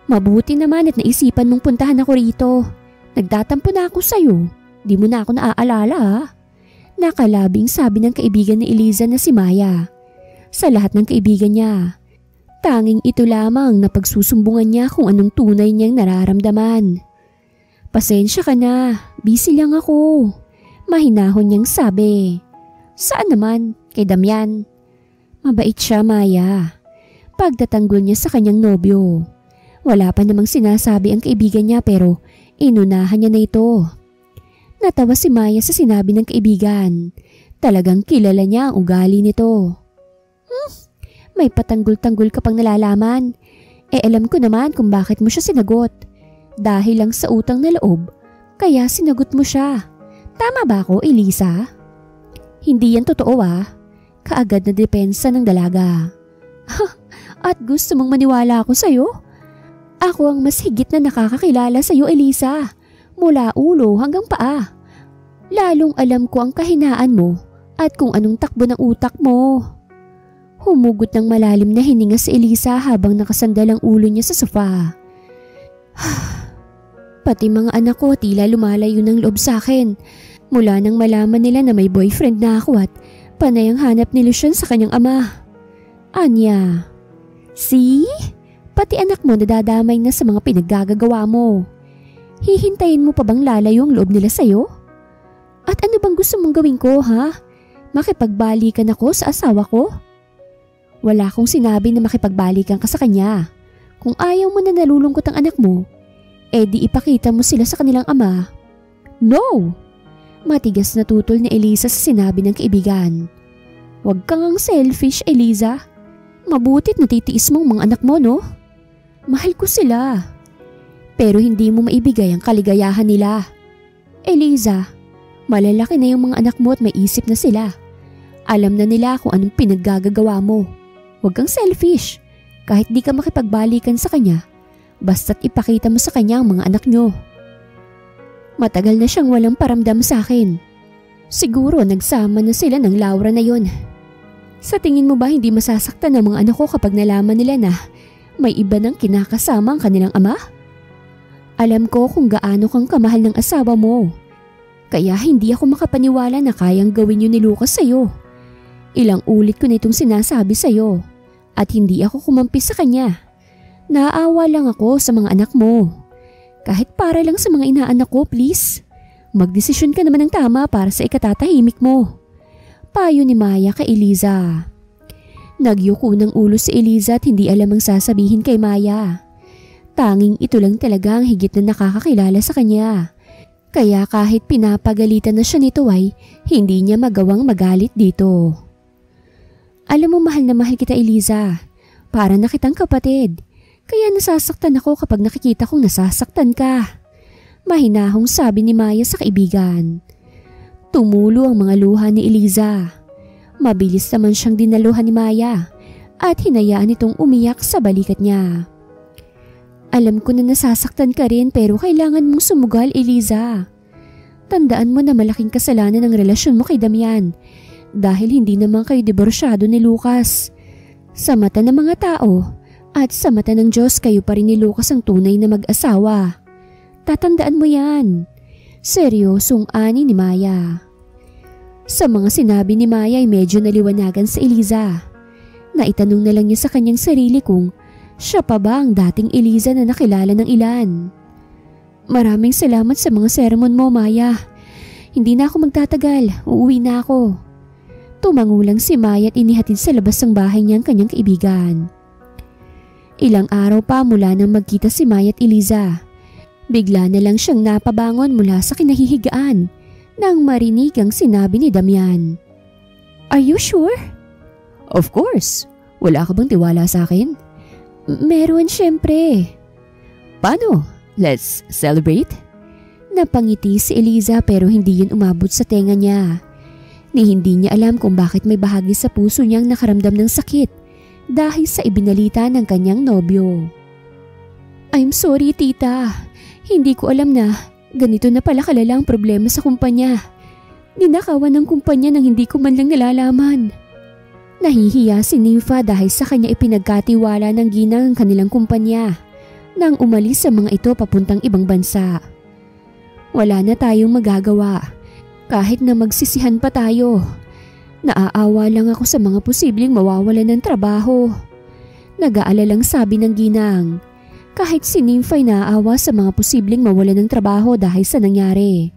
Mabuti naman at naisipan mong puntahan ako rito. Nagtatampo na ako sa'yo. Di mo na ako naaalala ha? Nakalabing sabi ng kaibigan ni Eliza na si Maya. Sa lahat ng kaibigan niya, tanging ito lamang na pagsusumbungan niya kung anong tunay niyang nararamdaman. Pasensya ka na, busy lang ako. Mahinahon niyang sabi. Saan naman? Kay Damian. Mabait siya, Maya. Pagtatanggol niya sa kanyang nobyo. Wala pa namang sinasabi ang kaibigan niya pero inunahan niya na ito. Natawa si Maya sa sinabi ng kaibigan. Talagang kilala niya ang ugali nito. May patanggol-tanggol ka pang nalalaman. Alam ko naman kung bakit mo siya sinagot. Dahil lang sa utang na loob, kaya sinagot mo siya. Tama ba ako, Elisa? Hindi yan totoo Kaagad na depensa ng dalaga. At gusto mong maniwala ako sa'yo? Ako ang mas higit na nakakakilala sa'yo, Elisa. Mula ulo hanggang paa. Lalong alam ko ang kahinaan mo at kung anong takbo ng utak mo. Humugot ng malalim na hininga si Elisa habang nakasandal ang ulo niya sa sofa. Pati mga anak ko tila lumalayo ng loob sa akin. Mula nang malaman nila na may boyfriend na ako at panay ang hanap ni Lucian sa kanyang ama. Anya, see? Pati anak mo nadadamay na sa mga pinaggagawa mo. Hihintayin mo pa bang lalayo ang loob nila sa'yo? At ano bang gusto mong gawin ko, ha? Makipagbalikan ako sa asawa ko? Wala akong sinabi na makipagbalikan ka sa kanya. Kung ayaw mo na nalulungkot ang anak mo, di ipakita mo sila sa kanilang ama. No! Matigas na tutol ni Elisa sa sinabi ng kaibigan. Huwag kang ang selfish, Eliza. Mabutit natitiis mong mga anak mo, no? Mahal ko sila. Pero hindi mo maibigay ang kaligayahan nila. Eliza, malalaki na yung mga anak mo at may isip na sila. Alam na nila kung anong pinaggagawa mo. Huwag kang selfish. Kahit di ka makipagbalikan sa kanya, basta't ipakita mo sa kanya ang mga anak nyo. Matagal na siyang walang paramdam sa akin. Siguro nagsama na sila ng Laura na yon. Sa tingin mo ba hindi masasaktan ng mga anak ko kapag nalaman nila na may iba nang kinakasama ang kanilang ama? Alam ko kung gaano kang kamahal ng asawa mo. Kaya hindi ako makapaniwala na kayang gawin yun ni Lucas sa'yo. Ilang ulit ko na itong sinasabi sa'yo at hindi ako kumampi sa kanya. Naaawa lang ako sa mga anak mo. Kahit para lang sa mga inaanak ko, please. Magdesisyon ka naman ng tama para sa ikatatahimik mo. Payo ni Maya kay Eliza. Nagyuko ng ulo si Eliza at hindi alam ang sasabihin kay Maya. Tanging ito lang talaga ang higit na nakakakilala sa kanya. Kaya kahit pinapagalitan na siya nito ay hindi niya magawang magalit dito. Alam mo mahal na mahal kita Eliza. Para na kitang kapatid. Kaya nasasaktan ako kapag nakikita kong nasasaktan ka. Mahinahong sabi ni Maya sa kaibigan. Tumulo ang mga luha ni Eliza. Mabilis naman siyang dinaluhan ni Maya at hinayaan itong umiyak sa balikat niya. Alam ko na nasasaktan ka rin pero kailangan mong sumugal Eliza. Tandaan mo na malaking kasalanan ng relasyon mo kay Damian dahil hindi naman kayo diborsyado ni Lucas. Sa mata ng mga tao at sa mata ng Diyos kayo pa rin ni Lucas ang tunay na mag-asawa. Tatandaan mo yan. Seryosong ani ni Maya. Sa mga sinabi ni Maya ay medyo naliwanagan sa Eliza. Naitanong na lang niya sa kanyang sarili kung siya pa ba ang dating Eliza na nakilala ng ilan. Maraming salamat sa mga sermon mo Maya. Hindi na ako magtatagal, uuwi na ako. Tumangulang si Maya at inihatid sa labas ng bahay niya ang kanyang kaibigan. Ilang araw pa mula nang magkita si Maya at Eliza. Bigla na lang siyang napabangon mula sa kinahihigaan nang marinig ang sinabi ni Damian. Are you sure? Of course. Wala ka bang tiwala sa akin? Meron syempre. Paano? Let's celebrate? Napangiti si Eliza pero hindi yun umabot sa tenga niya. Ni hindi niya alam kung bakit may bahagi sa puso niyang nakaramdam ng sakit dahil sa ibinalita ng kanyang nobyo. I'm sorry tita, hindi ko alam na ganito na pala kalala ang problema sa kumpanya. Ninakawan ng kumpanya nang hindi ko man lang nalalaman. Nahihiya si Nympha dahil sa kanya ipinagkatiwala ng ginang ang kanilang kumpanya nang umalis sa mga ito papuntang ibang bansa. Wala na tayong magagawa kahit na magsisihan pa tayo. Naaawa lang ako sa mga posibleng mawawalan ng trabaho. Nag-aalalang sabi ng ginang. Kahit si Nympha ay naaawa sa mga posibleng mawalan ng trabaho dahil sa nangyari.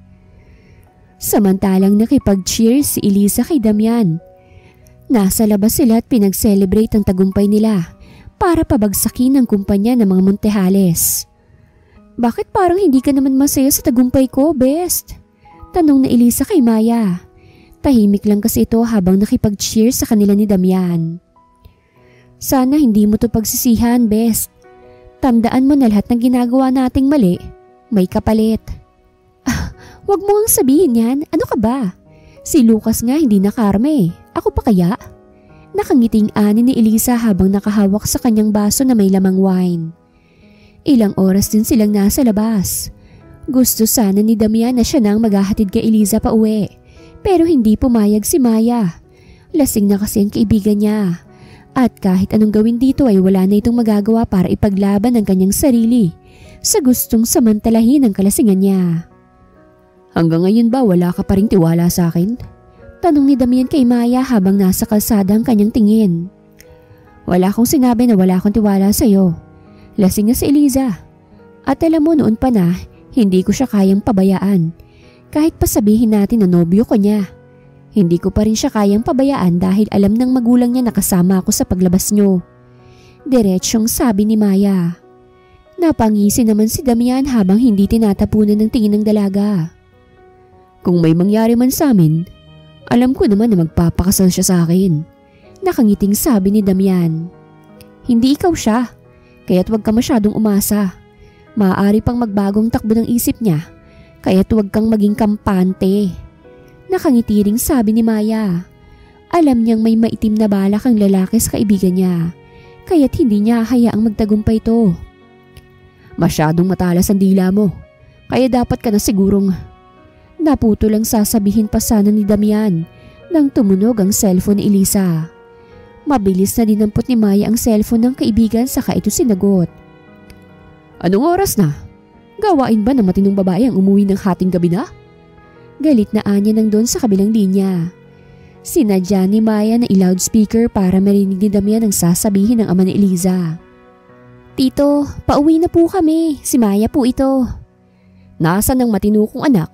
Samantalang nakipag-cheer si Eliza kay Damian. Nasa labas sila at pinag-celebrate ang tagumpay nila para pabagsakin ang kumpanya ng mga Montejales. Bakit parang hindi ka naman masaya sa tagumpay ko, best? Tanong na Eliza kay Maya. Tahimik lang kasi ito habang nakipag-cheer sa kanila ni Damian. Sana hindi mo to pagsisihan, best. Tandaan mo na lahat ng ginagawa nating mali, may kapalit. Wag mo ang sabihin yan, ano ka ba? Si Lucas nga hindi nakarme, ako pa kaya? Nakangiting ani ni Eliza habang nakahawak sa kanyang baso na may lamang wine. Ilang oras din silang nasa labas. Gusto sana ni Damian na siya nang maghahatid kay Eliza pa uwi. Pero hindi pumayag si Maya. Lasing na kasi ang kaibigan niya. At kahit anong gawin dito ay wala na itong magagawa para ipaglaban ang kanyang sarili sa gustong samantalahin ang kalasingan niya. Hanggang ngayon ba wala ka pa ring tiwala sa akin? Tanong ni Damian kay Maya habang nasa kalsada ang kanyang tingin. Wala akong sinabi na wala akong tiwala sa iyo. Lasing na si Eliza. At alam mo noon pa na hindi ko siya kayang pabayaan. Kahit pa sabihin natin na nobyo ko niya, hindi ko pa rin siya kayang pabayaan dahil alam ng magulang niya na kasama ako sa paglabas niyo. Diretsyong sabi ni Maya. Napangisi naman si Damian habang hindi tinatapunan ng tingin ng dalaga. Kung may mangyari man sa amin, alam ko naman na magpapakasal siya sa akin. Nakangiting sabi ni Damian. Hindi ikaw siya, kaya't huwag ka masyadong umasa. Maaari pang magbagong takbo ng isip niya. Kaya't huwag kang maging kampante. Nakangiti ring sabi ni Maya. Alam niyang may maitim na balak ang lalaki sa kaibigan niya. Kaya't hindi niya hayaang magtagumpay ito. Masyadong matalas ang dila mo. Kaya dapat ka na sigurong... Naputo lang sasabihin pa sana ni Damian nang tumunog ang cellphone ni Eliza. Mabilis na dinampot ni Maya ang cellphone ng kaibigan saka ito sinagot. Anong oras na? Gawain ba na matinong babae ang umuwi ng hating gabi na? Galit na anya nang doon sa kabilang linya. Sinadya ni Maya na i-loudspeaker para marinig ni Damian ang sasabihin ng ama ni Eliza. Tito, pauwi na po kami. Si Maya po ito. Nasaan ang matino kong anak?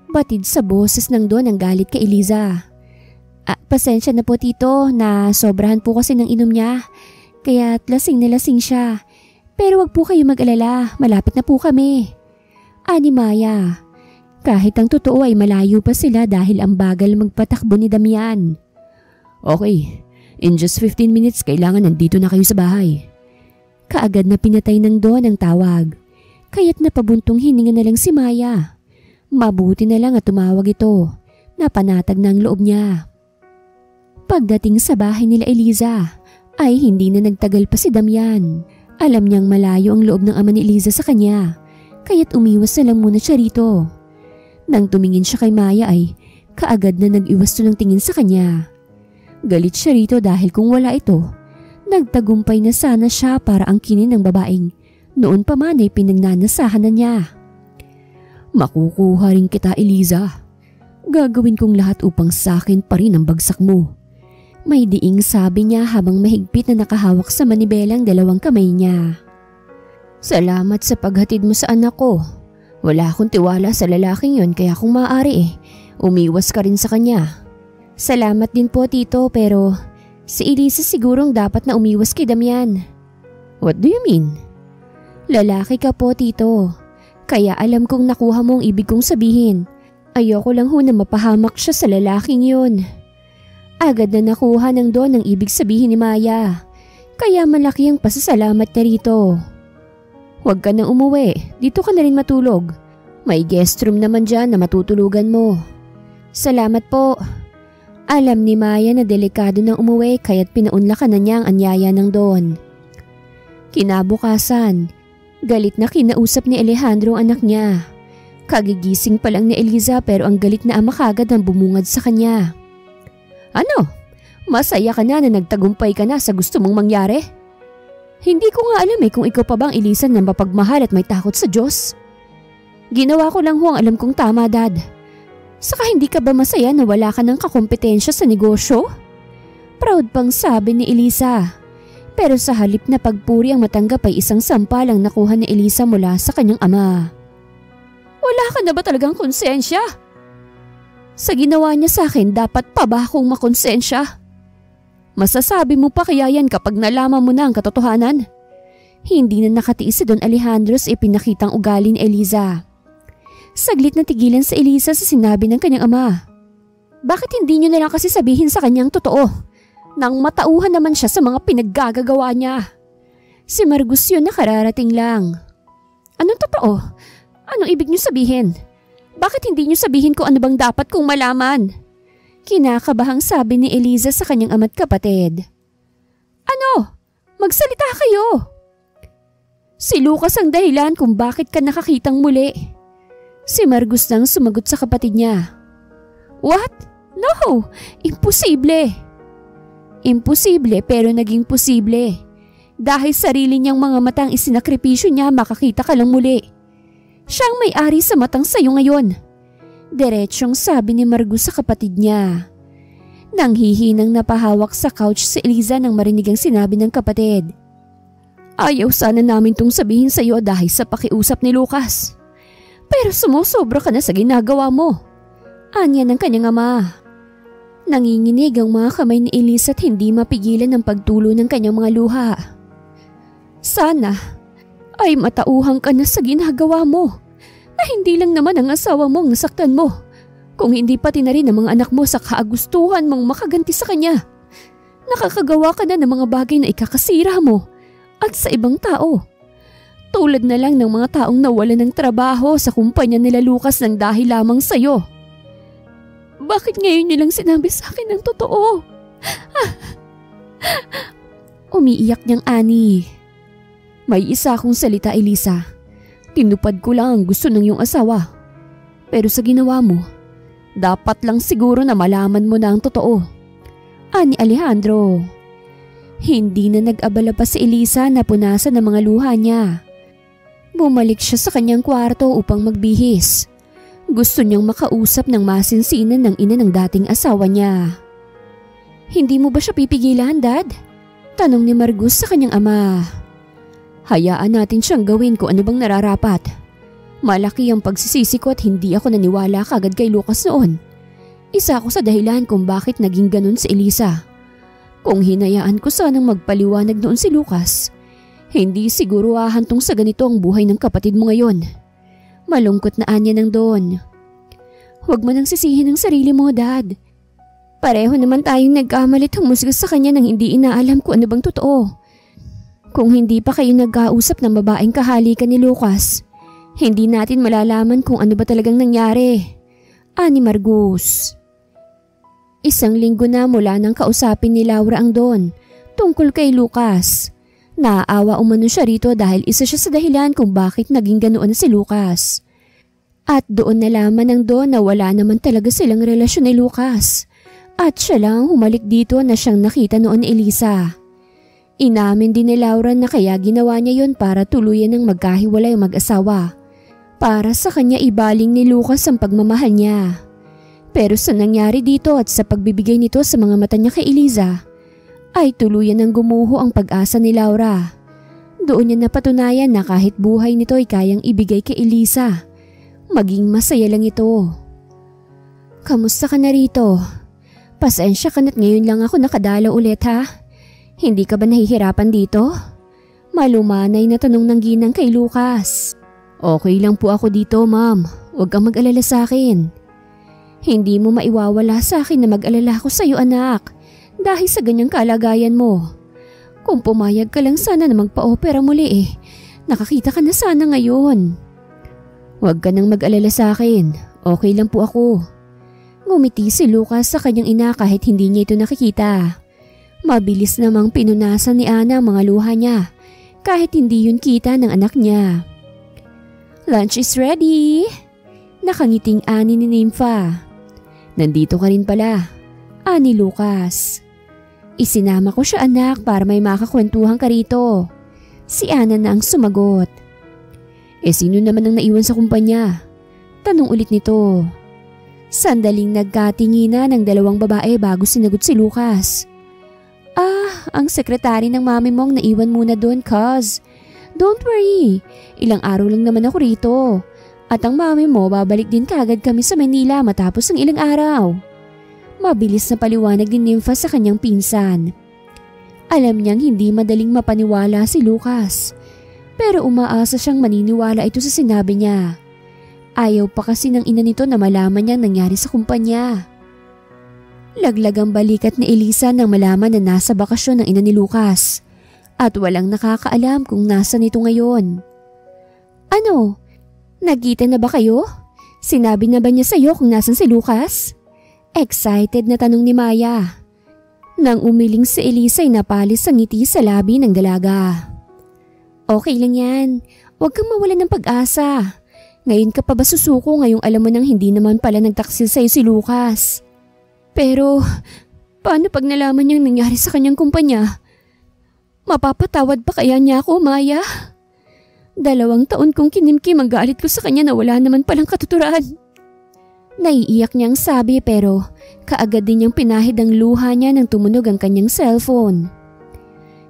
Batid sa boses ng doon ang galit kay Eliza. Pasensya na po tito na sobrahan po kasi ng inom niya. Kaya lasing na lasing siya. Pero wag po kayo mag-alala, malapit na po kami. Ani Maya. Kahit ang totoo ay malayo pa sila dahil ang bagal magpatakbo ni Damian. Okay, in just 15 minutes kailangan nandito na kayo sa bahay. Kaagad na pinatay ng Don ang tawag. Kaya't napabuntong hininga na lang si Maya. Mabuti na lang at tumawag ito. Napanatag na ang loob niya. Pagdating sa bahay nila Eliza, ay hindi na nagtagal pa si Damian. Alam niyang malayo ang loob ng ama ni Eliza sa kanya, kaya't umiwas na lang muna siya rito. Nang tumingin siya kay Maya ay kaagad na nag-iwas ng tingin sa kanya. Galit siya rito dahil kung wala ito, nagtagumpay na sana siya para angkinin ng babaeng noon pa man ay pinagnanasahan na niya. Makukuha rin kita, Eliza. Gagawin kong lahat upang sa akin pa rin ang bagsak mo. May diing sabi niya habang mahigpit na nakahawak sa manibelang dalawang kamay niya. Salamat sa paghatid mo sa anak ko. Wala akong tiwala sa lalaking yon kaya kung maaari umiwas ka rin sa kanya. Salamat din po tito pero si Eliza sigurong dapat na umiwas kay Damian. What do you mean? Lalaki ka po tito. Kaya alam kong nakuha mo ang ibig kong sabihin. Ayoko lang ho na mapahamak siya sa lalaking yun. Agad na nakuha ng Don ang ibig sabihin ni Maya. Kaya malaki ang pasasalamat niya rito. Huwag ka nang umuwi. Dito ka na rin matulog. May guest room naman dyan na matutulugan mo. Salamat po. Alam ni Maya na delikado nang umuwi kaya't pinaunlakan na niya ang anyaya ng Don. Kinabukasan, galit na kinausap ni Alejandro ang anak niya. Kagigising pa lang ni Eliza pero ang galit na ama kagad ang bumungad sa kanya. Ano? Masaya ka na nagtagumpay ka na sa gusto mong mangyari? Hindi ko nga alam kung ikaw pa bang Eliza na mapagmahal at may takot sa Diyos. Ginawa ko lang ho ang alam kong tama, Dad. Saka hindi ka ba masaya na wala ka ng kakompetensya sa negosyo? Proud pang sabi ni Eliza. Pero sa halip na pagpuri ang matanggap ay isang sampal ang nakuha ni Eliza mula sa kanyang ama. Wala ka na ba talagang konsensya? Sa ginawa niya sa akin dapat pa ba akong makonsensya? Masasabi mo pa kaya yan kapag nalaman mo na ang katotohanan? Hindi na nakatiis si Don Alejandro sa ipinakitang ugali ni Eliza. Saglit na tigilan sa Eliza sa sinabi ng kanyang ama. Bakit hindi niyo na lang kasi sabihin sa kanyang totoo? Nang matauhan naman siya sa mga pinaggagawa niya. Si Margus yun na kararating lang. Anong totoo? Anong ibig niyo sabihin? Bakit hindi niyo sabihin kung ano bang dapat kong malaman? Kinakabahang sabi ni Eliza sa kanyang ama't kapatid. Ano? Magsalita kayo! Si Lucas ang dahilan kung bakit ka nakakitang muli. Si Margus nang sumagot sa kapatid niya. What? No! Imposible! Imposible pero naging posible. Dahil sarili niyang mga matang isinakripisyo niya makakita ka lang muli. Siyang may-ari sa matang sayo ngayon. Diretsyong sabi ni Margus sa kapatid niya. Nanghihinang napahawak sa couch si Eliza nang marinig ang sinabi ng kapatid. Ayaw sana namin tong sabihin sa iyo dahil sa pakiusap ni Lucas. Pero sumusobra ka na sa ginagawa mo. Anya ng kanyang ama. Nanginginig ang mga kamay ni Eliza at hindi mapigilan ang pagtulo ng kanyang mga luha. Sana ay matauhang ka na sa ginagawa mo. Na hindi lang naman ang asawa mo ang nasaktan mo, kung hindi pati na rin ang mga anak mo sa kaagustuhan mong makaganti sa kanya. Nakakagawa ka na ng mga bagay na ikakasira mo at sa ibang tao. Tulad na lang ng mga taong nawalan ng trabaho sa kumpanya nila Lucas ng dahil lamang sa'yo. Bakit ngayon niyo lang sinabi sa akin ng totoo? Umiiyak niyang ani. May isa akong salita, Eliza. Tinupad ko lang ang gusto ng iyong asawa. Pero sa ginawa mo, dapat lang siguro na malaman mo na ang totoo. Ani Alejandro. Hindi na nag-abala pa si Elisa na punasan ng mga luha niya. Bumalik siya sa kanyang kwarto upang magbihis. Gusto niyang makausap ng masinsinan ng ina ng dating asawa niya. Hindi mo ba siya pipigilan, Dad? Tanong ni Margus sa kanyang ama. Hayaan natin siyang gawin kung ano bang nararapat. Malaki ang pagsisisi ko at hindi ako naniwala kagad kay Lucas noon. Isa ako sa dahilan kung bakit naging ganun si Elisa. Kung hinayaan ko sanang magpaliwanag noon si Lucas, hindi siguro hahantong sa ganito ang buhay ng kapatid mo ngayon. Malungkot na anya ng Don. Huwag mo nang sisihin ang sarili mo, Dad. Pareho naman tayong nagkamalit humusga sa kanya nang hindi inaalam kung ano bang totoo. Kung hindi pa kayo nagkausap ng babaeng kahalikan ni Lucas, hindi natin malalaman kung ano ba talagang nangyari. Ani Margus. 1 linggo na mula nang kausapin ni Laura ang Don tungkol kay Lucas. Naaawa umano siya rito dahil isa siya sa dahilan kung bakit naging ganoon si Lucas. At doon nalaman ng Don na wala naman talaga silang relasyon ni Lucas. At siya lang humalik dito na siyang nakita noon ni Elisa. Inamin din ni Laura na kaya ginawa niya yon para tuluyan ng magkahiwalay ang mag-asawa. Para sa kanya ibaling ni Lucas ang pagmamahal niya. Pero sa nangyari dito at sa pagbibigay nito sa mga mata niya kay Eliza, ay tuluyan ng gumuho ang pag-asa ni Laura. Doon niya napatunayan na kahit buhay nito ay kayang ibigay kay Eliza. Maging masaya lang ito. Kamusta ka na rito? Pasensya ka na't ngayon lang ako nakadalaw ulit ha? Hindi ka ba nahihirapan dito? Malumanay na tanong ng ginang kay Lucas. Okay lang po ako dito, ma'am. Huwag kang mag-alala sa akin. Hindi mo maiwawala sa akin na mag-alala ko sa iyo, anak. Dahil sa ganyang kalagayan mo. Kung pumayag ka lang sana na magpa-opera muli nakakita ka na sana ngayon. Huwag ka nang mag-alala sa akin. Okay lang po ako. Ngumiti si Lucas sa kanyang ina kahit hindi niya ito nakikita. Mabilis namang pinunasan ni Ana ang mga luha niya kahit hindi yun kita ng anak niya. Lunch is ready! Nakangiting ani ni Nympha. Nandito ka rin pala, ani Lucas. Isinama ko siya anak para may makakwentuhan ka rito. Si Ana na ang sumagot. Sino naman ang naiwan sa kumpanya? Tanong ulit nito. Sandaling nagkatingina ng 2 babae bago sinagot si Lucas. Ang sekretary ng mami mong naiwan muna doon, cuz. Don't worry, ilang araw lang naman ako rito. At ang mami mo babalik din kagad kami sa Manila matapos ng ilang araw. Mabilis na paliwanag ni Nympha sa kanyang pinsan. Alam niyang hindi madaling mapaniwala si Lucas. Pero umaasa siyang maniniwala ito sa sinabi niya. Ayaw pa kasi ng ina nito na malaman niyang nangyari sa kumpanya. Laglag ang balikat ni Elisa nang malaman na nasa bakasyon ng ina ni Lucas. At walang nakakaalam kung nasa nito ngayon. Ano? Nagkita na ba kayo? Sinabi na ba niya sa iyo kung nasan si Lucas? Excited na tanong ni Maya. Nang umiling si Elisa ay napalis ang ngiti sa labi ng dalaga. Okay lang yan. Huwag kang mawalan ng pag-asa. Ngayon ka pa ba susuko ngayong alam mo nang hindi naman pala nagtaksil sa'yo si Lucas? Pero paano pag nalaman niyang nangyari sa kanyang kumpanya? Mapapatawad pa kaya niya ako, Maya? 2 taon kong kinimkim ang galit ko sa kanya na wala naman palang katuturan. Naiiyak niyang sabi pero kaagad din niyang pinahid ang luha niya nang tumunog ang kanyang cellphone.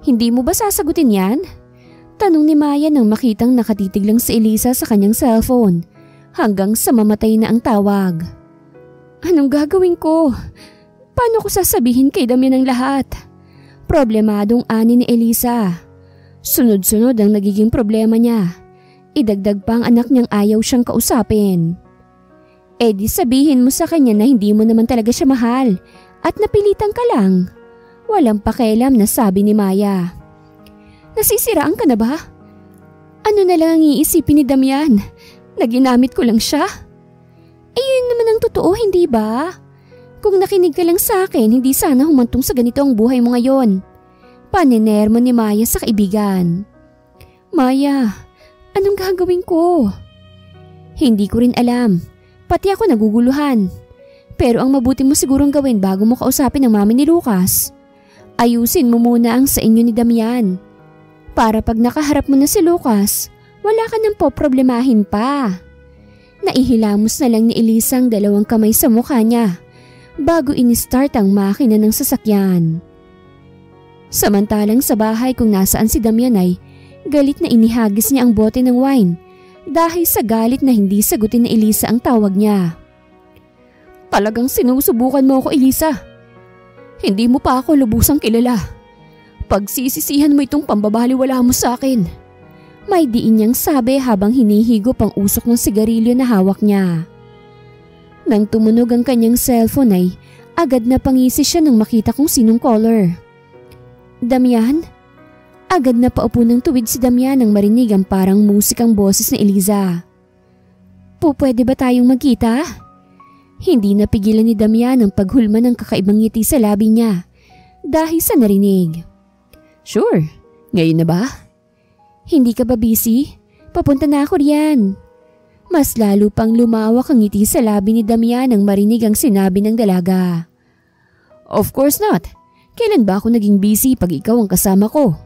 Hindi mo ba sasagutin yan? Tanong ni Maya nang makitang nakatitig lang si Elisa sa kanyang cellphone hanggang sa mamatay na ang tawag. Anong gagawin ko? Paano ko sasabihin kay Damian ang lahat? Problemadong ani ni Elisa. Sunod-sunod ang nagiging problema niya. Idagdag pa ang anak niyang ayaw siyang kausapin. Di sabihin mo sa kanya na hindi mo naman talaga siya mahal at napilitan ka lang. Walang pakialam na sabi ni Maya. Nasisiraan ka na ba? Ano na lang ang iisipin ni Damian? Na ginamit ko lang siya? Yun naman ang totoo, hindi ba? Kung nakinig ka lang sa akin, hindi sana humantong sa ganito ang buhay mo ngayon. Paninermo ni Maya sa kaibigan. Maya, Anong gagawin ko? Hindi ko rin alam. Pati ako naguguluhan. Pero ang mabuti mo sigurong gawin bago mo kausapin ang mami ni Lucas, ayusin mo muna ang sa inyo ni Damian. Para pag nakaharap mo na si Lucas, wala ka nang poproblemahin pa. Naihilamos na lang ni Elisa ang dalawang kamay sa mukha niya bago in-start ang makina ng sasakyan. Samantalang sa bahay kung nasaan si Damian ay galit na inihagis niya ang bote ng wine dahil sa galit na hindi sagutin ni Elisa ang tawag niya. Talagang sinusubukan mo ako, Elisa. Hindi mo pa ako lubusang kilala. Pagsisisihan mo itong pambabaliwala mo sa akin. May diin niyang sabi habang hinihigop ang usok ng sigarilyo na hawak niya. Nang tumunog ang kanyang cellphone ay agad na pangisi siya nang makita kung sinong caller. Damian? Agad na paupo ng tuwid si Damian nang marinig ang parang musikang boses ni Eliza. Pwede ba tayong magkita? Hindi napigilan ni Damian ang paghulma ng kakaibang ngiti sa labi niya dahil sa narinig. Sure, ngayon na ba? Hindi ka ba busy? Papunta na ako riyan. Mas lalo pang lumawak ang ngiti sa labi ni Damian nang marinig ang sinabi ng dalaga. Of course not. Kailan ba ako naging busy pag ikaw ang kasama ko?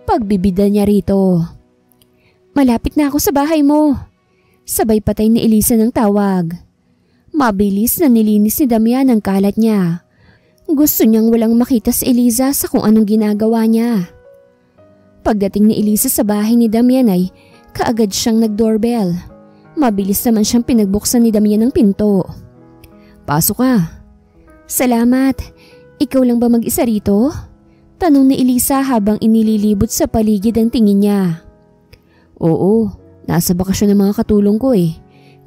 Pagbibida niya rito. Malapit na ako sa bahay mo. Sabay patay ni Elisa ng tawag. Mabilis na nilinis ni Damian ang kalat niya. Gusto niyang walang makita si Eliza sa kung anong ginagawa niya. Pagdating ni Elisa sa bahay ni Damian ay kaagad siyang nag-doorbell. Mabilis naman siyang pinagbuksan ni Damian ng pinto. Pasok ka. Salamat. Ikaw lang ba mag-isa rito? Tanong ni Elisa habang inililibot sa paligid ang tingin niya. Oo, nasa bakasyon ng mga katulong ko eh.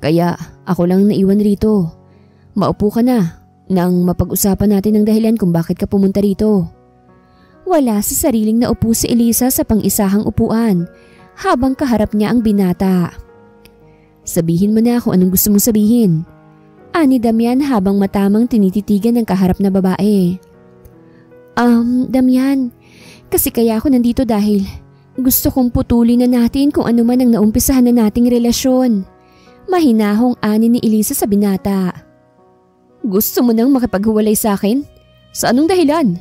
Kaya ako lang naiwan rito. Maupo ka na nang mapag-usapan natin ang dahilan kung bakit ka pumunta rito. Wala sa sariling naupo si Elisa sa pang-isahang upuan habang kaharap niya ang binata. Sabihin mo na kung anong gusto mong sabihin. Ani Damian habang matamang tinititigan ng kaharap na babae. Damian, kasi kaya ako nandito dahil gusto kong putulin na natin kung ano man ang naumpisahan na nating relasyon. Mahinahong ani ni Elisa sa binata. Gusto mo nang makipaghiwalay sa akin? Sa anong dahilan?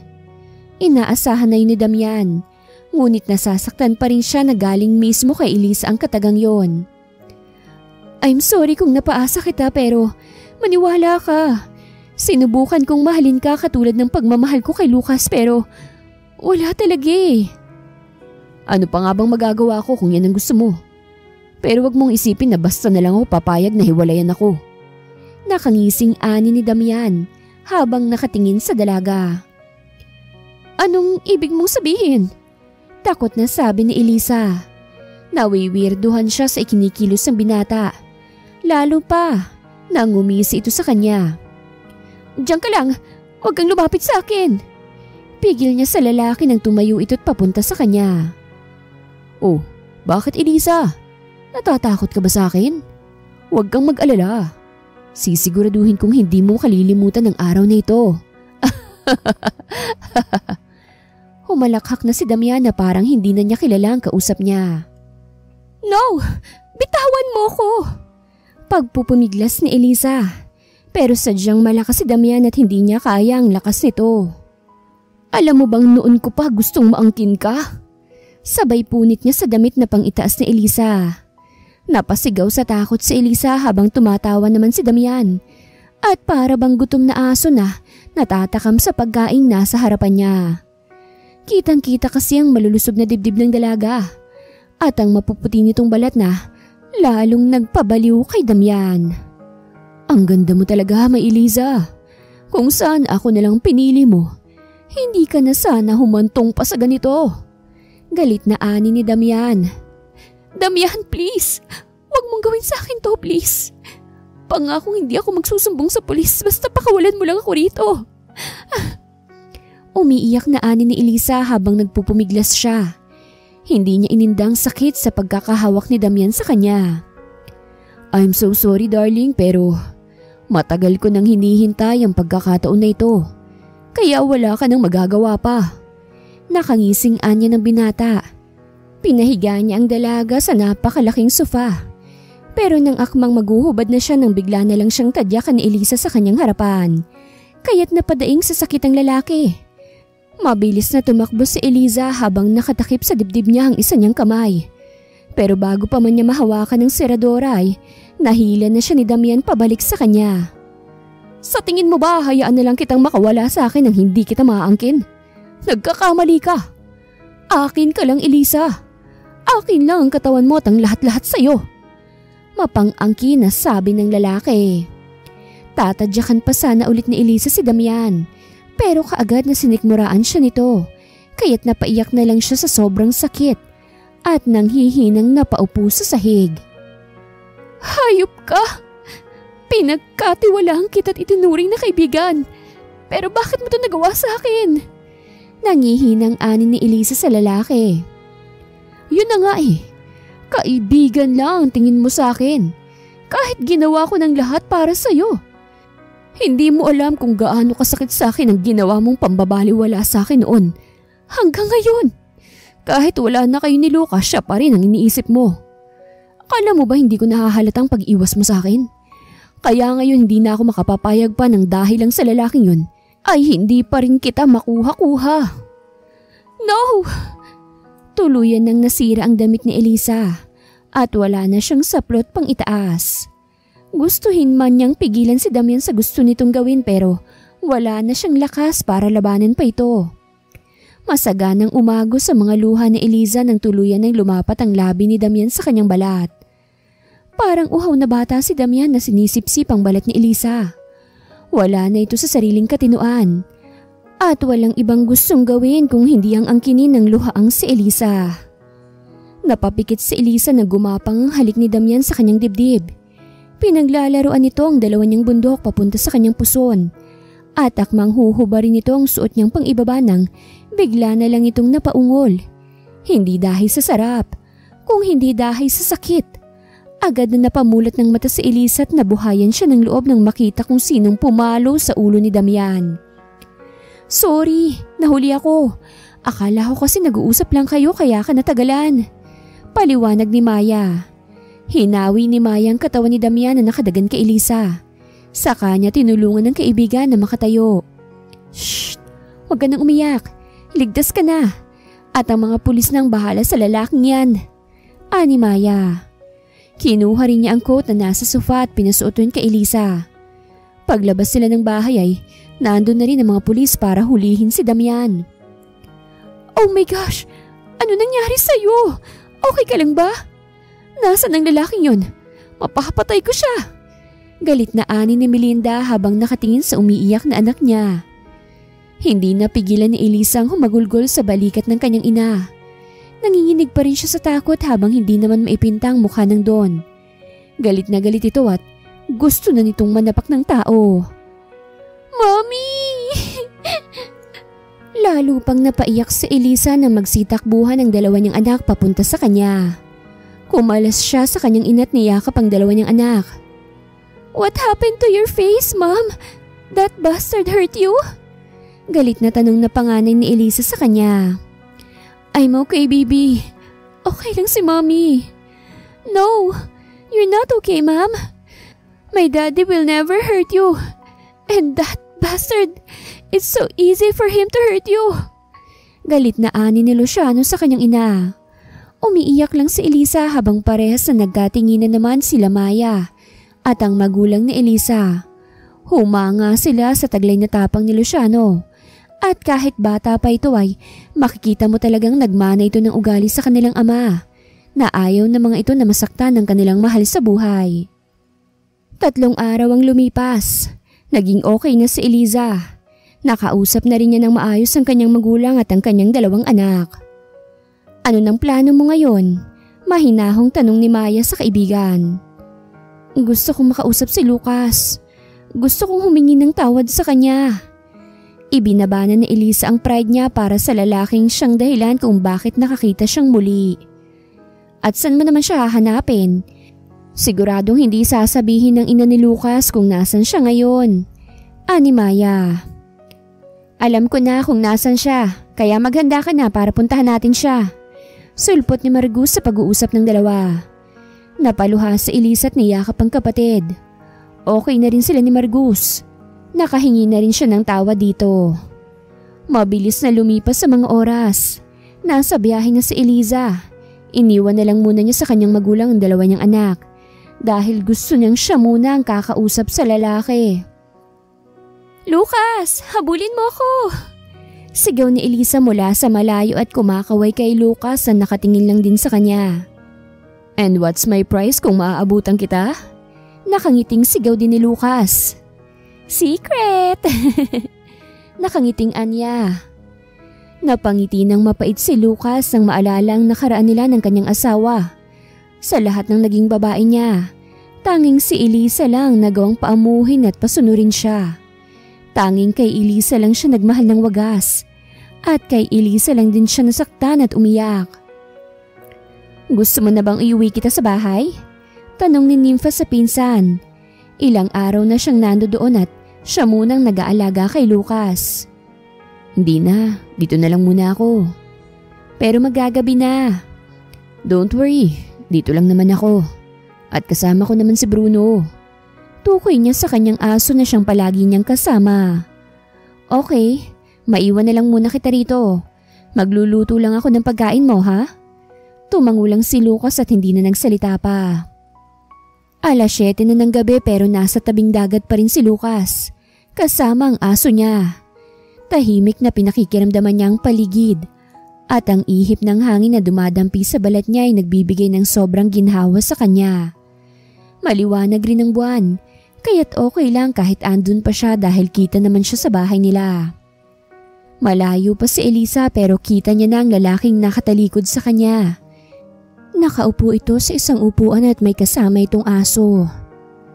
Inaasahan na yun ni Damian, ngunit nasasaktan pa rin siya na galing mismo kay Elisa ang katagang yon. I'm sorry kung napaasa kita pero maniwala ka. Sinubukan kong mahalin ka katulad ng pagmamahal ko kay Lucas pero wala talaga eh. Ano pa nga bang magagawa ko kung yan ang gusto mo? Pero wag mong isipin na basta na lang ako papayag na hiwalayan ako. Nakangising ani ni Damian habang nakatingin sa dalaga. Anong ibig mong sabihin? Takot na sabi ni Elisa. Nawiwirduhan siya sa ikinikilos ng binata. Lalo pa nang umisi ito sa kanya. Diyan ka lang, huwag kang lumapit sa akin. Pigil niya sa lalaki nang tumayo ito't papunta sa kanya. Oh, bakit Elisa? Natatakot ka ba sa akin? Huwag kang mag-alala. Sisiguraduhin kong hindi mo kalilimutan ang araw na ito. Humalakhak na si Damian na parang hindi na niya kilala ang kausap niya. No! Bitawan mo ko! Pagpupumiglas ni Elisa. Pero sadyang malakas si Damian at hindi niya kaya ang lakas nito. Alam mo bang noon ko pa gustong maangkin ka? Sabay punit niya sa damit na pang-itaas ni Elisa. Napasigaw sa takot si Elisa habang tumatawa naman si Damian. At para bang gutom na aso na natatakam sa pagkaing nasa harapan niya. Kitang-kita kasi ang malulusob na dibdib ng dalaga. At ang mapuputi nitong balat na lalong nagpabaliw kay Damian. Ang ganda mo talaga, May Eliza. Kung saan ako nalang pinili mo, hindi ka na sana humantong pa sa ganito. Galit na ani ni Damian. Damian, please. Huwag mong gawin sa akin to, please. Pangakong hindi ako magsusumbong sa pulis basta pakawalan mo lang ako rito. Umiiyak na ani ni Elisa habang nagpupumiglas siya. Hindi niya inindang sakit sa pagkakahawak ni Damian sa kanya. I'm so sorry darling pero matagal ko nang hinihintay ang pagkakataon na ito. Kaya wala ka nang magagawa pa. Nakangising anya ng binata. Pinahiga niya ang dalaga sa napakalaking sofa. Pero nang akmang maghuhubad na siya nang bigla na lang siyang tadyakan ni Elisa sa kanyang harapan. Kaya't napadaing sa sakit ang lalaki. Mabilis na tumakbo si Eliza habang nakatakip sa dibdib niya ang isa niyang kamay. Pero bago pa man niya mahawakan ng seradora ay nahila na siya ni Damian pabalik sa kanya. Sa tingin mo ba hayaan na lang kitang makawala sa akin nang hindi kita maaangkin? Nagkakamali ka. Akin ka lang, Elisa. Akin lang ang katawan mo at ang lahat-lahat sa'yo. Mapang-angkin na sabi ng lalaki. Tatadyakan pa sana ulit ni Elisa si Damian. Pero kaagad na sinikmuraan siya nito. Kaya't napaiyak na lang siya sa sobrang sakit. At nanghihinang napaupo sa sahig. Hayop ka! Pinagkatiwalaan kita't itinuring na kaibigan. Pero bakit mo ito nagawa sa akin? Nangihinang ani ni Elisa sa lalaki. Yun na nga eh. Kaibigan lang ang tingin mo sa akin. Kahit ginawa ko ng lahat para sa'yo. Hindi mo alam kung gaano kasakit sa akin ang ginawa mong pambabaliwala sa akin noon. Hanggang ngayon. Kahit wala na kayo ni Lucas, siya pa rin ang iniisip mo. Akala mo ba hindi ko nahahalatang pag-iwas mo sa akin? Kaya ngayon hindi na ako makapapayag pa ng dahil lang sa lalaking yun ay hindi pa rin kita makuha-kuha. No! Tuluyan nang nasira ang damit ni Elisa at wala na siyang saplot pang itaas. Gustuhin man niyang pigilan si Damian sa gusto nitong gawin pero wala na siyang lakas para labanan pa ito. Masaganang umago sa mga luha ni Eliza nang tuluyan ng lumapat ang labi ni Damian sa kanyang balat. Parang uhaw na bata si Damian na sinisip-sip ang balat ni Elisa. Wala na ito sa sariling katinuan. At walang ibang gustong gawin kung hindi ang angkinin ng luhaang si Elisa. Napapikit si Elisa na gumapang ang halik ni Damian sa kanyang dibdib. Pinaglalaroan nito ang dalawa niyang bundok papunta sa kanyang puson. At akmang huhubarin nito ang suot niyang pang-ibaba nang bigla na lang itong napaungol. Hindi dahil sa sarap, kung hindi dahil sa sakit. Agad na napamulat ng mata si Elisa at nabuhayan siya ng loob nang makita kung sinong pumalo sa ulo ni Damian. Sorry, nahuli ako. Akala ko kasi nag-uusap lang kayo kaya ka natagalan. Paliwanag ni Maya. Hinawi ni Maya ang katawan ni Damian na nakadagan kay Elisa. Sa kanya tinulungan ng kaibigan na makatayo. Shh! Huwag ka nang umiyak. Ligtas ka na. At ang mga pulis nang bahala sa lalaking yan. Ani Maya. Kinuha rin niya ang coat na nasa sofa at pinasuotin kay Elisa. Paglabas sila ng bahay ay nandun na rin ang mga pulis para hulihin si Damian. Oh my gosh! Ano nangyari sa'yo? Okay ka lang ba? Nasaan ang lalaking yon? Mapapatay ko siya! Galit na ani ni Melinda habang nakatingin sa umiiyak na anak niya. Hindi napigilan ni Elisa ang humagulgol sa balikat ng kanyang ina. Nanginginig pa rin siya sa takot habang hindi naman maipinta ang mukha ng Don. Galit na galit ito at gusto na nitong manapak ng tao. Mommy! Lalo pang napaiyak si Elisa nang magsitakbuhan ang dalawa niyang anak papunta sa kanya. Kumalas siya sa kanyang ina't niyakap ang dalawa niyang anak. What happened to your face, Mom? That bastard hurt you? Galit na tanong na panganay ni Elisa sa kanya. I'm okay, baby. Okay lang si Mommy. No, you're not okay, Mom. My daddy will never hurt you. And that bastard, it's so easy for him to hurt you. Galit na ani ni Luciano sa kanyang ina. Umiiyak lang si Elisa habang parehas na nagkatinginan naman sila Maya at ang magulang ni Elisa. Humanga sila sa taglay na tapang ni Luciano. At kahit bata pa ito ay makikita mo talagang nagmana ito ng ugali sa kanilang ama na ayaw ng mga ito na masaktan ng kanilang mahal sa buhay. 3 araw ang lumipas. Naging okay na si Eliza. Nakausap na rin niya ng maayos ang kanyang magulang at ang kanyang 2 anak. Ano nang plano mo ngayon? Mahinahong tanong ni Maya sa kaibigan. Gusto kong makausap si Lucas. Gusto kong humingi ng tawad sa kanya. Ibinabana ni Elisa ang pride niya para sa lalaking siyang dahilan kung bakit nakakita siyang muli. At saan mo naman siya hahanapin? Siguradong hindi sasabihin ng ina ni Lucas kung nasan siya ngayon. Ani Maya. Alam ko na kung nasan siya, kaya maghanda ka na para puntahan natin siya. Sulpot ni Margus sa pag-uusap ng dalawa. Napaluha sa Elisa at niyakap ang kapatid. Okay na rin sila ni Margus. Nakahingi na rin siya ng tawa dito. Mabilis na lumipas sa mga oras. Nasa biyahe na si Eliza. Iniwan na lang muna niya sa kanyang magulang ang dalawa niyang anak dahil gusto niyang siya muna ang kakausap sa lalaki. Lucas, habulin mo ako! Sigaw ni Elisa mula sa malayo at kumakaway kay Lucas na nakatingin lang din sa kanya. And what's my price kung maaabutan kita? Nakangiting sigaw din ni Lucas. Secret! Nakangiting Anya. Napangiti ng mapait si Lucas nang maalala ang nakaraan nila ng kanyang asawa. Sa lahat ng naging babae niya, tanging si Elisa lang nagawang paamuhin at pasunurin siya. Tanging kay Elisa lang siya nagmahal ng wagas. At kay Elisa lang din siya nasaktan at umiyak. Gusto mo na bang iuwi kita sa bahay? Tanong ni Nympha sa pinsan. Ilang araw na siyang nandoon at siya munang nag-aalaga kay Lucas. Hindi na, dito na lang muna ako. Pero magagabi na. Don't worry, dito lang naman ako. At kasama ko naman si Bruno. Tukoy niya sa kanyang aso na siyang palagi niyang kasama. Okay, maiwan na lang muna kita rito. Magluluto lang ako ng pagkain mo, ha? Tumangulang si Lucas at hindi na nagsalita pa. 7:00 na ng gabi pero nasa tabing dagat pa rin si Lucas. Kasama ang aso niya. Tahimik na pinakikiramdaman niya ang paligid. At ang ihip ng hangin na dumadampi sa balat niya ay nagbibigay ng sobrang ginhawa sa kanya. Maliwanag rin ang buwan, kaya't okay lang kahit andun pa siya dahil kita naman siya sa bahay nila. Malayo pa si Elisa pero kita niya na ang lalaking nakatalikod sa kanya. Nakaupo ito sa isang upuan at may kasama itong aso.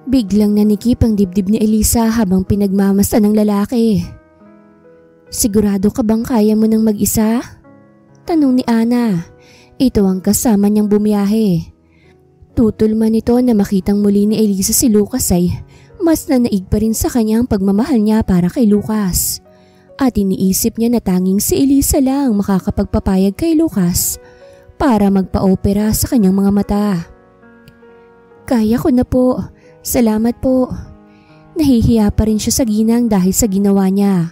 Biglang nanikip ang dibdib ni Elisa habang pinagmamasdan ng lalaki. Sigurado ka bang kaya mo nang mag-isa? Tanong ni Ana. Ito ang kasama niyang bumiyahe. Tutulman ito na makitang muli ni Elisa si Lucas ay mas nanaig pa rin sa kanya ang pagmamahal niya para kay Lucas. At iniisip niya na tanging si Elisa lang makakapagpapayag kay Lucas para magpa-opera sa kanyang mga mata. Kaya ko na po. Salamat po. Nahihiya pa rin siya sa ginang dahil sa ginawa niya.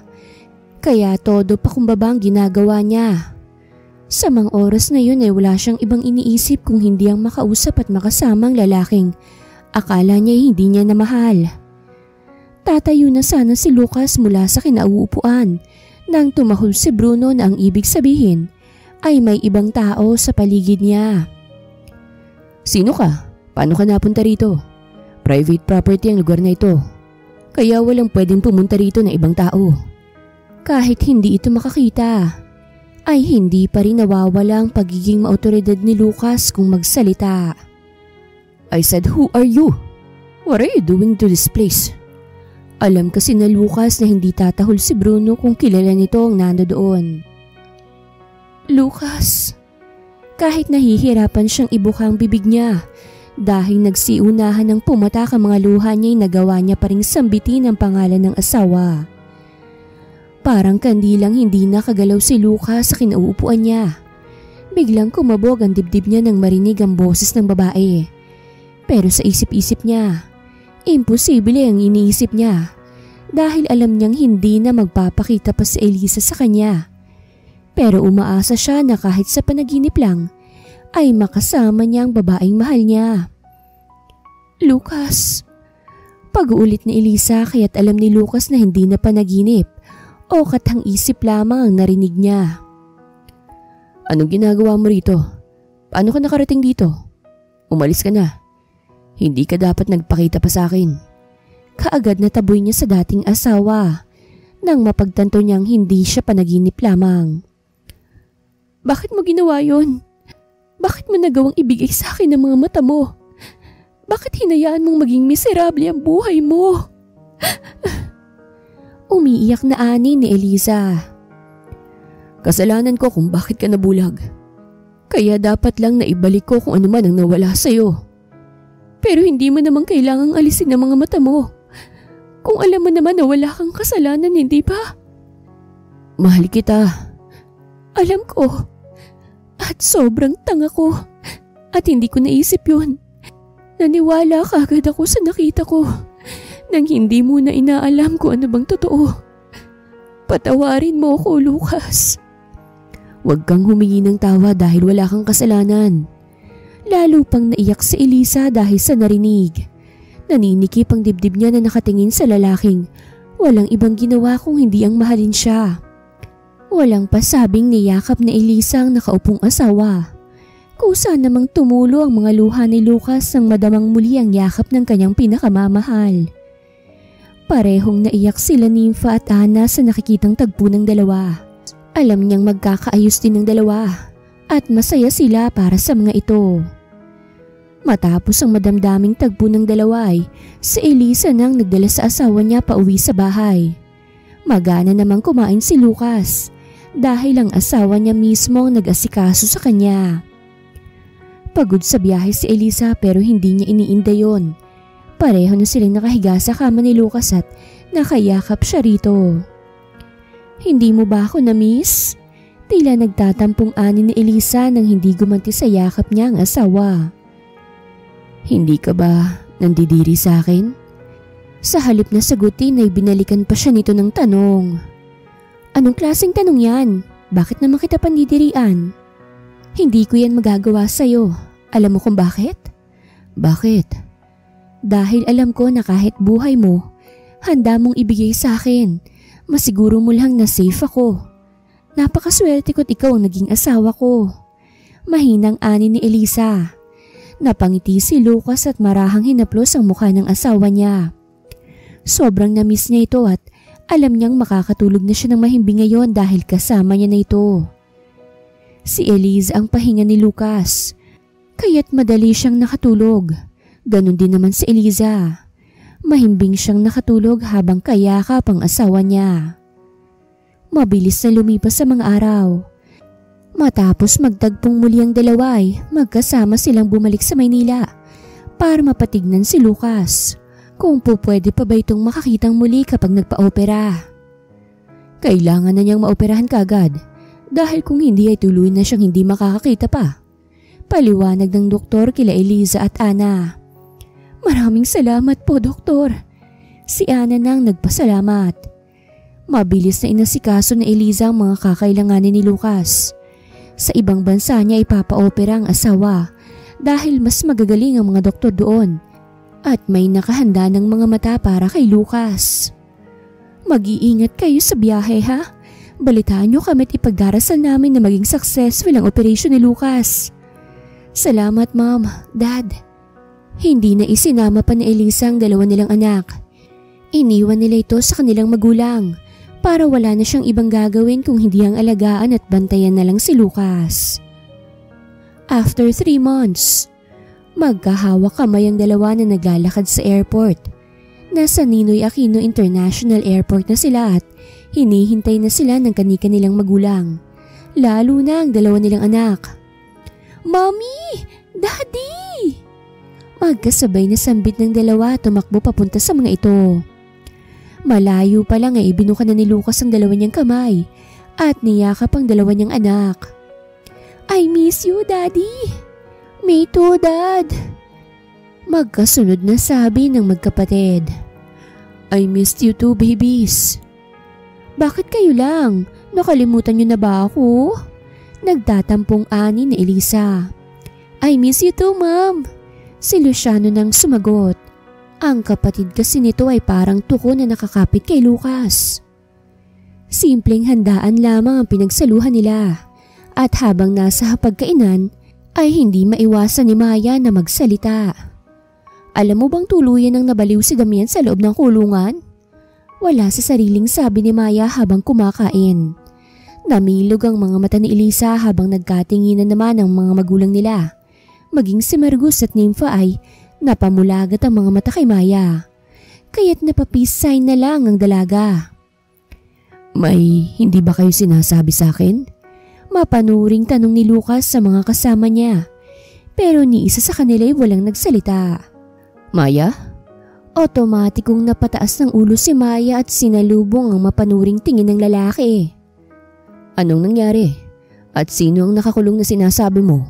Kaya todo pa kumbaba ang ginagawa niya. Sa mga oras na yun ay wala siyang ibang iniisip kung hindi ang makausap at makasama ang lalaking akala niya hindi niya na mahal. Tatayo na sana si Lucas mula sa kinauupuan nang tumahol si Bruno na ang ibig sabihin ay may ibang tao sa paligid niya. Sino ka? Paano ka napunta rito? Private property ang lugar na ito. Kaya walang pwedeng pumunta rito na ibang tao. Kahit hindi ito makakita, ay hindi pa rin nawawala ang pagiging maotoridad ni Lucas kung magsalita. I said, who are you? What are you doing to this place? Alam kasi na Lucas na hindi tatahol si Bruno kung kilala nito ang nandoon. Lucas. Kahit nahihirapan siyang ibukang bibig niya dahil nagsiunahan ng pumatak ang mga luha niya ay nagawa niya pa ring sambitin ang pangalan ng asawa. Parang kandilang hindi nakagalaw si Lucas sa kinauupuan niya. Biglang kumabog ang dibdib niya nang marinig ang boses ng babae. Pero sa isip-isip niya, imposible ang iniisip niya dahil alam niyang hindi na magpapakita pa si Elisa sa kanya. Pero umaasa siya na kahit sa panaginip lang ay makasama niya ang babaeng mahal niya. Lucas. Pag-uulit ni Elisa kaya't alam ni Lucas na hindi na panaginip o katang isip lamang ang narinig niya. Anong ginagawa mo rito? Paano ka nakarating dito? Umalis ka na. Hindi ka dapat nagpakita pa sa akin. Kaagad na taboy niya sa dating asawa nang mapagtanto niyang hindi siya panaginip lamang. Bakit mo ginawa yun? Bakit mo nagawang ibigay sa akin ang mga mata mo? Bakit hinayaan mong maging miserable ang buhay mo? Umiiyak na ani ni Eliza. Kasalanan ko kung bakit ka nabulag. Kaya dapat lang na ibalik ko kung ano man ang nawala sa'yo. Pero hindi mo naman kailangang alisin ang mga mata mo. Kung alam mo naman na wala kang kasalanan, hindi ba? Mahal kita. Alam ko. At sobrang tanga ko. At hindi ko naisip yun. Naniwala kagad ako sa nakita ko nang hindi mo na inaalam kung ano bang totoo. Patawarin mo ako, Lucas. Huwag kang humingi ng tawa dahil wala kang kasalanan. Lalo pang naiyak si Elisa dahil sa narinig. Naninikip ang dibdib niya na nakatingin sa lalaking walang ibang ginawa kung hindi ang mahalin siya. Walang pasabing niyakap na Elisa ang nakaupong asawa. Kusa namang tumulo ang mga luha ni Lucas nang madamang muli ang yakap ng kanyang pinakamamahal. Parehong naiyak sila Nympha at Ana sa nakikitang tagpo ng dalawa. Alam niyang magkakaayos din ng dalawa at masaya sila para sa mga ito. Matapos ang madamdaming tagpo ng dalawa ay si Elisa nang nagdala sa asawa niya pauwi sa bahay. Magana namang kumain si Lucas dahil ang asawa niya mismo ang nag-asikaso sa kanya. Pagod sa biyahe si Elisa pero hindi niya iniinda yon. Pareho na silang nakahiga sa kama ni Lucas at nakayakap siya rito. Hindi mo ba ako na-miss? Tila nagtatampong ani ni Elisa nang hindi gumanti sa yakap niya ang asawa. Hindi ka ba nandidiri sa akin? Sa halip na sagutin ay binalikan pa siya nito ng tanong. Anong klaseng tanong yan? Bakit naman kita pandidirian? Hindi ko yan magagawa sa'yo. Alam mo kung bakit? Bakit? Dahil alam ko na kahit buhay mo, handa mong ibigay sa akin. Masiguro mo lang na safe ako. Napakaswerte ko't ikaw ang naging asawa ko. Mahinang ani ni Elisa. Napangiti si Lucas at marahang hinaplos ang mukha ng asawa niya. Sobrang na-miss niya ito at alam niyang makakatulog na siya ng mahimbing ngayon dahil kasama niya na ito. Si Eliz ang pahinga ni Lucas, kaya't madali siyang nakatulog. Ganon din naman si Eliza. Mahimbing siyang nakatulog habang kayakap ang asawa niya. Mabilis na lumipas sa mga araw. Matapos magtagpong muli ang dalawa ay magkasama silang bumalik sa Maynila para mapatignan si Lucas kung pwede pa ba itong makakitang muli kapag nagpa-opera. Kailangan na niyang maoperahan kagad dahil kung hindi ay tuloy na siyang hindi makakakita pa. Paliwanag ng doktor kila Eliza at Ana. Maraming salamat po, doktor. Si Ana nang nagpasalamat. Mabilis na inasikaso ni Eliza ang mga kakailanganin ni Lucas. Sa ibang bansa niya ipapa-opera ang asawa dahil mas magagaling ang mga doktor doon. At may nakahanda ng mga mata para kay Lucas. Mag-iingat kayo sa biyahe ha. Balitaan niyo kami at ipagdarasal namin na maging successful ang operasyon ni Lucas. Salamat ma'am, dad. Hindi na isinama pa ni Elisa ang dalawa nilang anak. Iniwan nila ito sa kanilang magulang para wala na siyang ibang gagawin kung hindi ang alagaan at bantayan na lang si Lucas. After 3 months, magkahawak kamay ang dalawa na naglalakad sa airport. Nasa Ninoy Aquino International Airport na sila at hinihintay na sila ng kani-kanilang magulang. Lalo na ang dalawa nilang anak. Mommy! Daddy! Magkasabay na sambit ng dalawa tumakbo papunta sa mga ito. Malayo pa lang ay ibinuka na ni Lucas ang dalawa niyang kamay at niyakap ang dalawa niyang anak. I miss you, Daddy! Me too, Dad. Magkasunod na sabi ng magkapatid. I missed you too, babies. Bakit kayo lang? Nakalimutan niyo na ba ako? Nagtatampong ani ni Elisa. I miss you too, Mom. Si Luciano nang sumagot. Ang kapatid kasi nito ay parang tuko na nakakapit kay Lucas. Simpleng handaan lamang ang pinagsaluhan nila. At habang nasa hapagkainan, ay hindi maiwasan ni Maya na magsalita. Alam mo bang tuluyan ang nabaliw si Damian sa loob ng kulungan? Wala sa sariling sabi ni Maya habang kumakain. Namilog ang mga mata ni Elisa habang nagkatinginan naman ang mga magulang nila. Maging si Margus at Nympha ay napamulagat ang mga mata kay Maya. Kaya't napapeace sign na lang ang dalaga. May hindi ba kayo sinasabi sa akin? Mapanuring tanong ni Lucas sa mga kasama niya. Pero ni isa sa kanila ay walang nagsalita. Maya? Otomatikong napataas ng ulo si Maya at sinalubong ang mapanuring tingin ng lalaki. Anong nangyari? At sino ang nakakulong na sinasabi mo?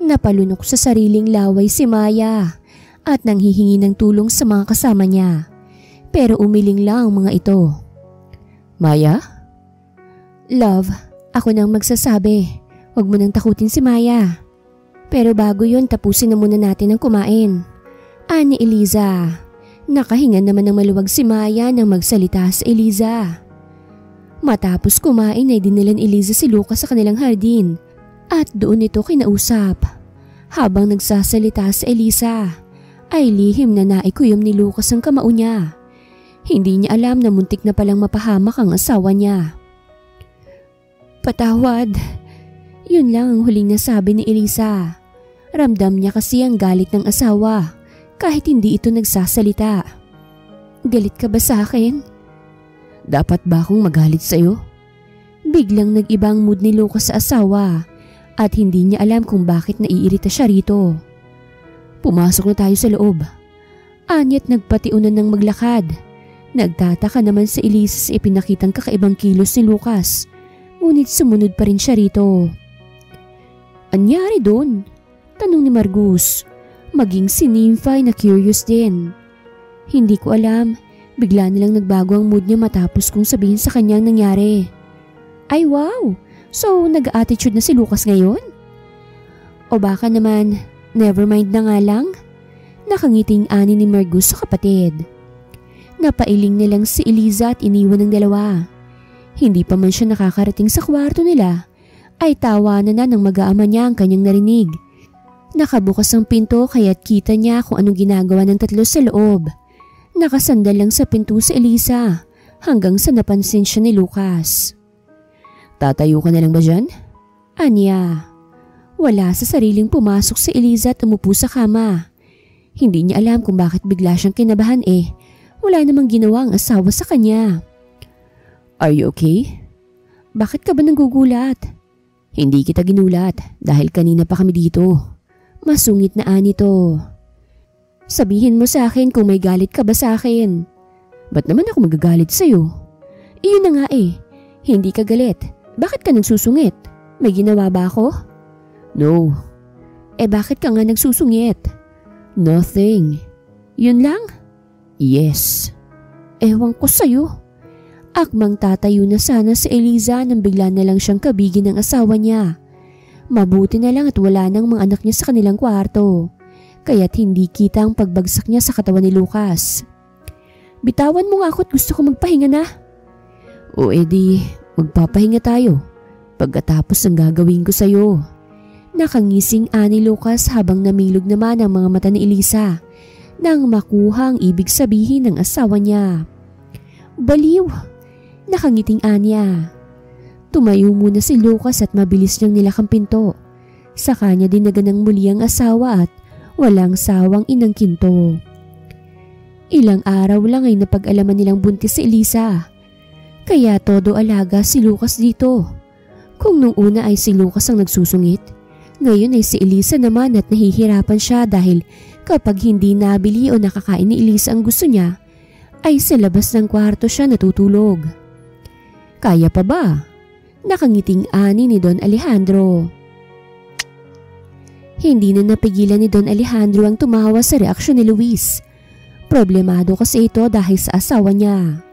Napalunok sa sariling laway si Maya at nanghihingi ng tulong sa mga kasama niya. Pero umiling lang ang mga ito. Maya? Love, ako nang magsasabi. Huwag mo nang takutin si Maya. Pero bago yun, tapusin na muna natin ang kumain. Ani Eliza. Nakahinga naman ng maluwag si Maya nang magsalita sa Eliza. Matapos kumain ay dinilan Eliza si Lucas sa kanilang hardin at doon ito kinausap. Habang nagsasalita sa Eliza, ay lihim na naikuyom ni Lucas ang kamao niya. Hindi niya alam na muntik na palang mapahamak ang asawa niya. Patawad. Yun lang ang huling nasabi ni Eliza. Ramdam niya kasi ang galit ng asawa kahit hindi ito nagsasalita. Galit ka ba sa akin? Dapat ba akong magalit sa'yo? Biglang nag-ibang mood ni Lucas sa asawa at hindi niya alam kung bakit naiirita siya rito. Pumasok na tayo sa loob. Anyat nagpatiunan ng maglakad. Nagtataka naman si Eliza sa ipinakitang kakaibang kilos ni Lucas. Ngunit sumunod pa rin siya rito. Anyari doon? Tanong ni Margus. Maging si Nympha ay na curious din. Hindi ko alam. Bigla nilang nagbago ang mood niya matapos kong sabihin sa kanyang nangyari. Ay wow! So nag-attitude na si Lucas ngayon? O baka naman, nevermind na nga lang? Nakangiting ani ni Margus sa kapatid. Napailing nilang si Eliza at iniwan ng dalawa. Hindi pa man siya nakakarating sa kwarto nila, ay tawanan na ng mag-aama niya ang kanyang narinig. Nakabukas ang pinto kaya't kita niya kung anong ginagawa ng tatlo sa loob. Nakasandal lang sa pinto si Eliza hanggang sa napansin siya ni Lucas. Tatayo ka na lang ba dyan? Anya. Wala sa sariling pumasok si Eliza at umupo sa kama. Hindi niya alam kung bakit bigla siyang kinabahan wala namang ginawa ang asawa sa kanya. Are you okay? Bakit ka ba nagugulat? Hindi kita ginulat dahil kanina pa kami dito. Masungit na ani to. Sabihin mo sa akin kung may galit ka ba sa akin. Ba't naman ako magagalit sa'yo? Iyon na nga Hindi ka galit. Bakit ka nagsusungit? May ginawa ba ako? No. Bakit ka nga nagsusungit? Nothing. Yun lang? Yes. Ewan ko sa'yo. Akmang tatayo na sana si Eliza nang bigla na lang siyang kabigin ng asawa niya. Mabuti na lang at wala nang mga anak niya sa kanilang kwarto. Kaya't hindi kita ang pagbagsak niya sa katawan ni Lucas. Bitawan mo nga ako at gusto ko magpahinga na. O edi, magpapahinga tayo. Pagkatapos ng gagawin ko sa'yo. Nakangising ani Lucas habang namilog naman ang mga mata ni Eliza nang makuha ang ibig sabihin ng asawa niya. Baliw! Nakangiting anya. Tumayo muna si Lucas at mabilis niyang nilakang pinto. Sa kanya din naganang muli ang asawa at walang sawang inangkinto. Ilang araw lang ay napag-alaman nilang buntis si Eliza. Kaya todo alaga si Lucas dito. Kung nung una ay si Lucas ang nagsusungit, ngayon ay si Eliza naman at nahihirapan siya dahil kapag hindi nabili o nakakain ni Eliza ang gusto niya, ay sa labas ng kwarto siya natutulog. Kaya pa ba? Nakangiting ani ni Don Alejandro. Hindi na napigilan ni Don Alejandro ang tumawa sa reaksyon ni Luis. Problemado kasi ito dahil sa asawa niya.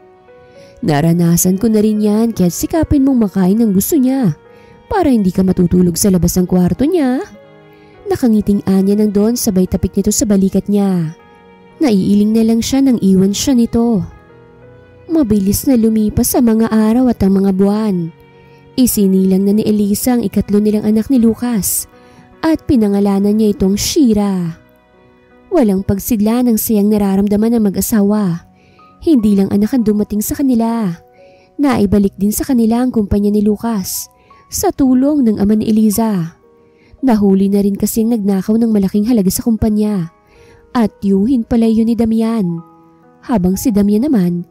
Naranasan ko na rin yan kaya sikapin mong makain ng gusto niya para hindi ka matutulog sa labas ng kwarto niya. Nakangiting anya ng Don sabay tapik nito sa balikat niya. Naiiling na lang siya nang iwan siya nito. Mabilis na lumipas sa mga araw at ang mga buwan. Isinilang na ni Eliza ang ikatlo nilang anak ni Lucas at pinangalanan niya itong Shira. Walang pagsigla ng siyang nararamdaman ng mag-asawa. Hindi lang anak ang dumating sa kanila. Naibalik din sa kanila ang kumpanya ni Lucas sa tulong ng ama ni Eliza. Nahuli na rin kasing nagnakaw ng malaking halaga sa kumpanya at yuhin pala yun ni Damian. Habang si Damian naman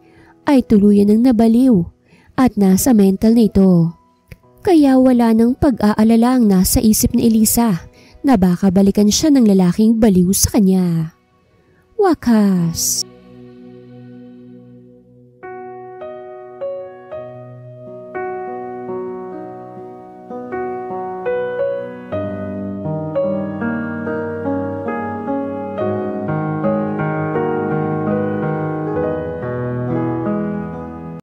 ay tuluyan ng nabaliw at nasa mental na ito. Kaya wala nang pag-aalala ang nasa isip ni Eliza na baka balikan siya ng lalaking baliw sa kanya. Wakas.